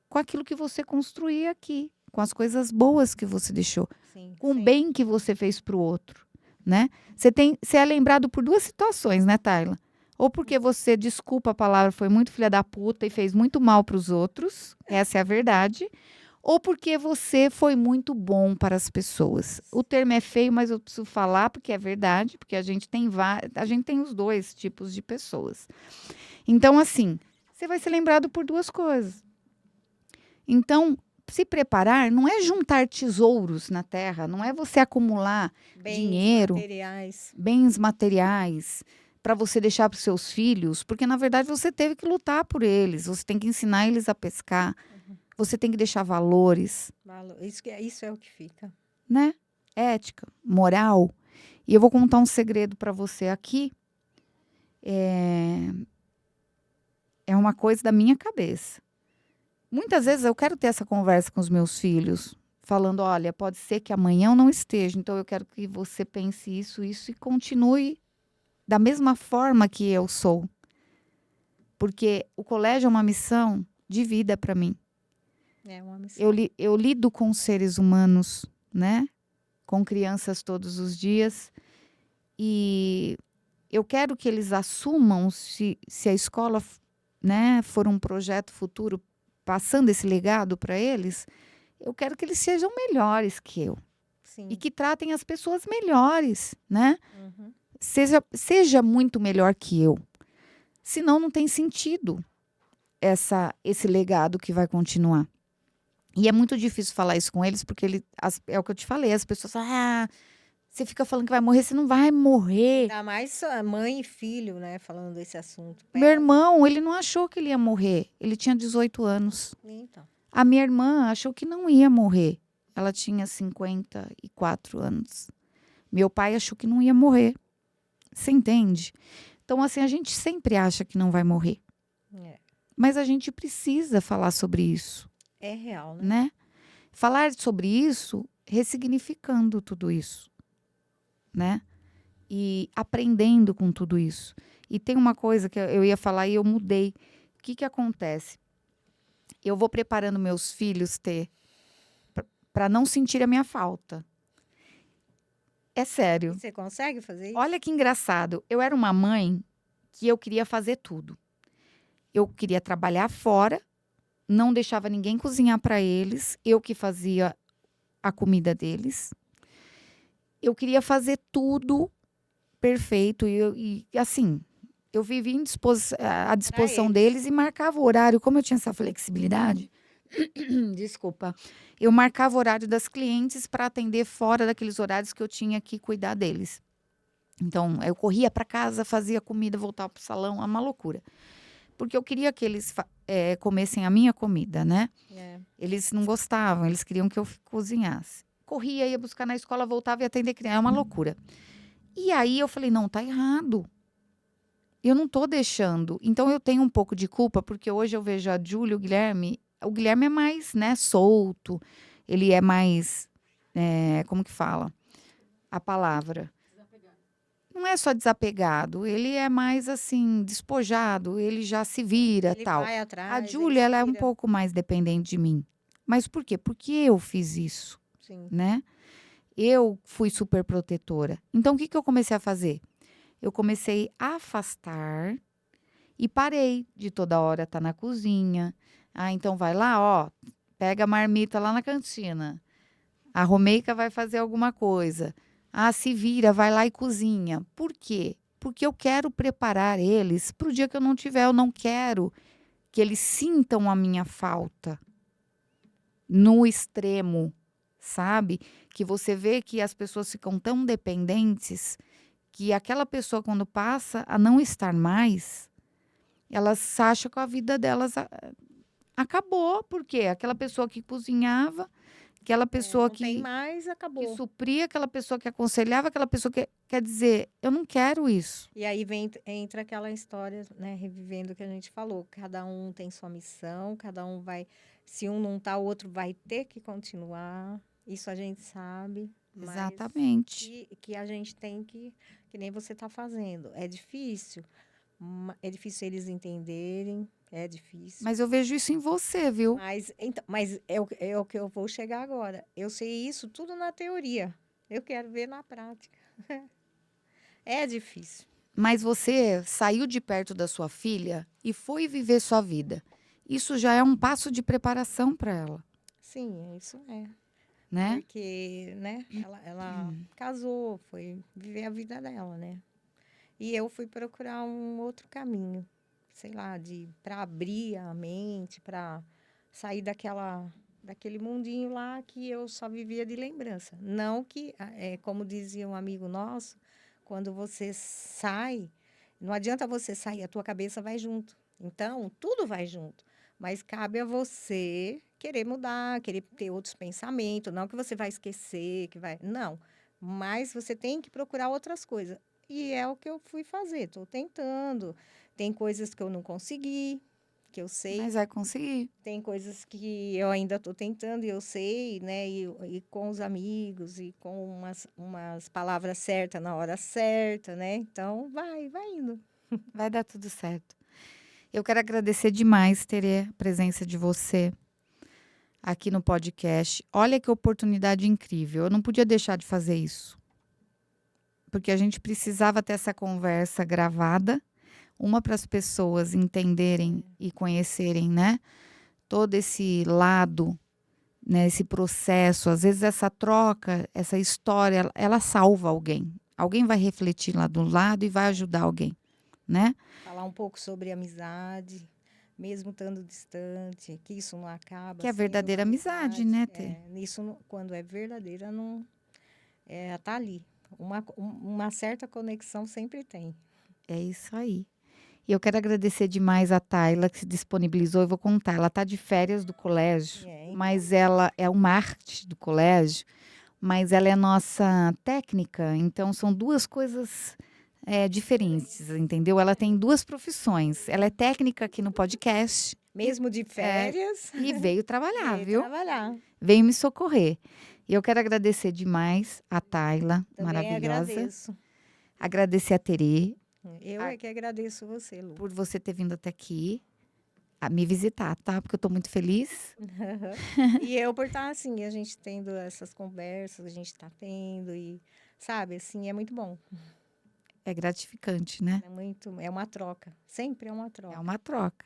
com aquilo que você construir aqui, com as coisas boas que você deixou, Sim, com o sempre. bem que você fez para o outro, né? Você é lembrado por duas situações, né, Tayla? Ou porque você, desculpa a palavra, foi muito filha da puta e fez muito mal para os outros, essa é a verdade, ou porque você foi muito bom para as pessoas. O termo é feio, mas eu preciso falar porque é verdade, porque a gente tem os dois tipos de pessoas. Então, assim, você vai ser lembrado por duas coisas. Então, se preparar não é juntar tesouros na terra, não é você acumular Bens dinheiro, materiais. bens materiais para você deixar para os seus filhos, porque na verdade você teve que lutar por eles, você tem que ensinar eles a pescar, você tem que deixar valores, Isso é o que fica. né? Ética, moral. E eu vou contar um segredo para você aqui. É uma coisa da minha cabeça. Muitas vezes eu quero ter essa conversa com os meus filhos, falando: olha, pode ser que amanhã eu não esteja, então eu quero que você pense isso e continue da mesma forma que eu sou. Porque o colégio é uma missão de vida para mim. É uma missão. Eu lido com seres humanos, né? Com crianças todos os dias. E eu quero que eles assumam, se a escola, né, for um projeto futuro, passando esse legado para eles, eu quero que eles sejam melhores que eu. E Sim. que tratem as pessoas melhores, né? Uhum. Seja muito melhor que eu. Senão não tem sentido esse legado que vai continuar. E é muito difícil falar isso com eles, porque é o que eu te falei, as pessoas falam: você fica falando que vai morrer, você não vai morrer. Ainda mais mãe e filho, né, falando desse assunto. Meu irmão, ele não achou que ele ia morrer. Ele tinha 18 anos. Então, A minha irmã achou que não ia morrer. Ela tinha 54 anos. Meu pai achou que não ia morrer. Você entende? Então, assim, a gente sempre acha que não vai morrer. é, Mas a gente precisa falar sobre isso, é real, né? né? Falar sobre isso ressignificando tudo isso, né? E aprendendo com tudo isso. E tem uma coisa que eu ia falar e eu mudei. O que que acontece? Eu vou preparando meus filhos para não sentir a minha falta. É E sério. você consegue fazer isso? Olha que engraçado. Eu era uma mãe que eu queria fazer tudo. Eu queria trabalhar fora, não deixava ninguém cozinhar para eles, eu que fazia a comida deles. Eu queria fazer tudo perfeito e assim, eu vivia à Para disposição eles. deles e marcava o horário. Como eu tinha essa flexibilidade, desculpa, eu marcava o horário das clientes para atender fora daqueles horários que eu tinha que cuidar deles. Então, eu corria para casa, fazia comida, voltava para o salão, é uma loucura. porque eu queria que eles comessem a minha comida, né? É. Eles não gostavam, eles queriam que eu cozinhasse. Corria, ia buscar na escola, voltava e atender criança. É uma loucura. E aí eu falei, não, tá errado. Eu não tô deixando. Então eu tenho um pouco de culpa, porque hoje eu vejo a Júlia, o Guilherme. O Guilherme é mais, né, solto. Ele é mais, como que fala? A palavra. Não é só desapegado, ele é mais assim, despojado, ele já se vira, Ele tal. vai A atrás, ele Júlia, se ela é um vira. pouco mais dependente de mim. Mas por quê? Porque eu fiz isso, Sim. né? Eu fui super protetora. Então, o que que eu comecei a fazer? Eu comecei a afastar e parei de toda hora estar na cozinha. Ah, então vai lá, ó, pega a marmita lá na cantina. A Romeica vai fazer alguma coisa. Ah, se vira, vai lá e cozinha. Por quê? Porque eu quero preparar eles para o dia que eu não tiver. Eu não quero que eles sintam a minha falta no extremo, sabe? Que você vê que as pessoas ficam tão dependentes que aquela pessoa, quando passa a não estar mais, elas acham que a vida delas acabou. Porque aquela pessoa que cozinhava, aquela pessoa Não tem que mais, acabou. supria, aquela pessoa que aconselhava, aquela pessoa que quer dizer, eu não quero isso. E aí entra aquela história, né, revivendo o que a gente falou. Cada um tem sua missão, cada um vai. Se um não tá, o outro vai ter que continuar. Isso a gente sabe. Mas Exatamente. que a gente tem que nem você está fazendo. É difícil. É difícil eles entenderem. É difícil. Mas eu vejo isso em você, viu? Mas, então, é o que eu vou chegar agora. Eu sei isso tudo na teoria. Eu quero ver na prática. É difícil. Mas você saiu de perto da sua filha e foi viver sua vida. Isso já é um passo de preparação para ela, Sim, isso é. né? Porque, né, ela casou, foi viver a vida dela, né? E eu fui procurar um outro caminho, sei lá, para abrir a mente, para sair daquele mundinho lá que eu só vivia de lembrança. Não que, como dizia um amigo nosso, quando você sai, não adianta você sair, a tua cabeça vai junto. Então, tudo vai junto. Mas cabe a você querer mudar, querer ter outros pensamentos. Não que você vai esquecer, que vai. Não. Mas você tem que procurar outras coisas. E é o que eu fui fazer. Estou tentando. Tem coisas que eu não consegui, que eu sei. Mas vai conseguir. Tem coisas que eu ainda estou tentando e eu sei, né? E com os amigos e com umas palavras certas na hora certa, né? Então, vai indo. Vai dar tudo certo. Eu quero agradecer demais, Terê, a presença de você aqui no podcast. Olha que oportunidade incrível. Eu não podia deixar de fazer isso. Porque a gente precisava ter essa conversa gravada, uma para as pessoas entenderem e conhecerem, né, todo esse lado, né, esse processo. Às vezes essa troca, essa história, ela salva alguém. Alguém vai refletir lá do lado e vai ajudar alguém, né? Falar um pouco sobre amizade, mesmo estando distante, que isso não acaba Que é a sendo uma verdadeira amizade, amizade. né, Tê? Isso, quando é verdadeira, não tá ali. Uma certa conexão sempre tem. É isso aí. E eu quero agradecer demais a Tayla, que se disponibilizou. Eu vou contar, ela está de férias do colégio, Então, mas ela é uma arte do colégio, mas ela é nossa técnica, então são duas coisas diferentes, entendeu? Ela tem duas profissões. Ela é técnica aqui no podcast mesmo de férias, e veio trabalhar, veio viu? trabalhar. Veio me socorrer. E eu quero agradecer demais a Tayla, Também maravilhosa. agradeço. Agradecer a Terê Eu é que agradeço você, Lu. por você ter vindo até aqui a me visitar, tá? Porque eu tô muito feliz. E eu por estar assim, a gente tendo essas conversas, a gente está tendo e, sabe, assim, é muito bom. É gratificante, né? É uma troca. Sempre é uma É troca. uma troca.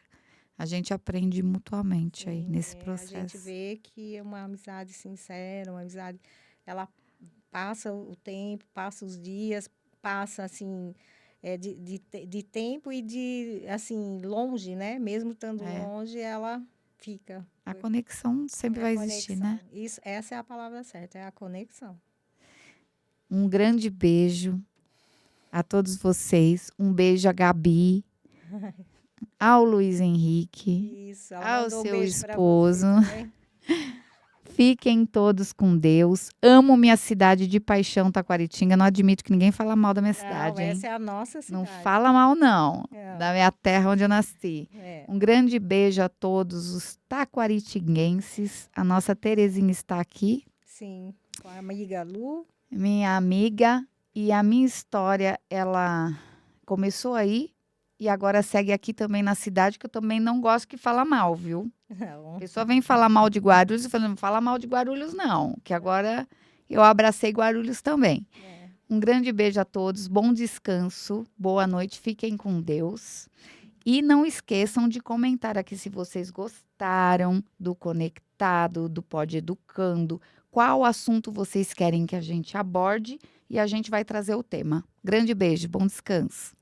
A gente aprende mutuamente aí nesse A gente processo. vê que é uma amizade sincera, uma amizade, ela passa o tempo, passa os dias, passa assim, de tempo e de, assim, longe, né? Mesmo estando É. longe, ela fica. A conexão sempre É a vai existir, né? conexão. Essa é a palavra certa, é a conexão. Um grande beijo a todos vocês. Um beijo a Gabi. ao Luiz Henrique, Isso, ela ao mandou um seu beijo para você esposo. também. Fiquem todos com Deus. Amo minha cidade de paixão, Taquaritinga. Não admito que ninguém fala mal da minha Não, cidade, hein? essa é a nossa Não cidade. fala mal, não, da Não, minha terra onde eu nasci. é, Um grande beijo a todos os taquaritinguenses. A nossa Terezinha está aqui, sim, com a amiga Lu. minha amiga, e a minha história, ela começou aí e agora segue aqui também na cidade, que eu também não gosto que fala mal, viu? A Não, pessoa vem falar mal de Guarulhos, eu falo, não fala mal de Guarulhos não, que agora eu abracei Guarulhos também. é. Um grande beijo a todos, bom descanso, boa noite, fiquem com Deus. E não esqueçam de comentar aqui se vocês gostaram do Conectado, do Pod Educando, qual assunto vocês querem que a gente aborde e a gente vai trazer o tema. Grande beijo, bom descanso.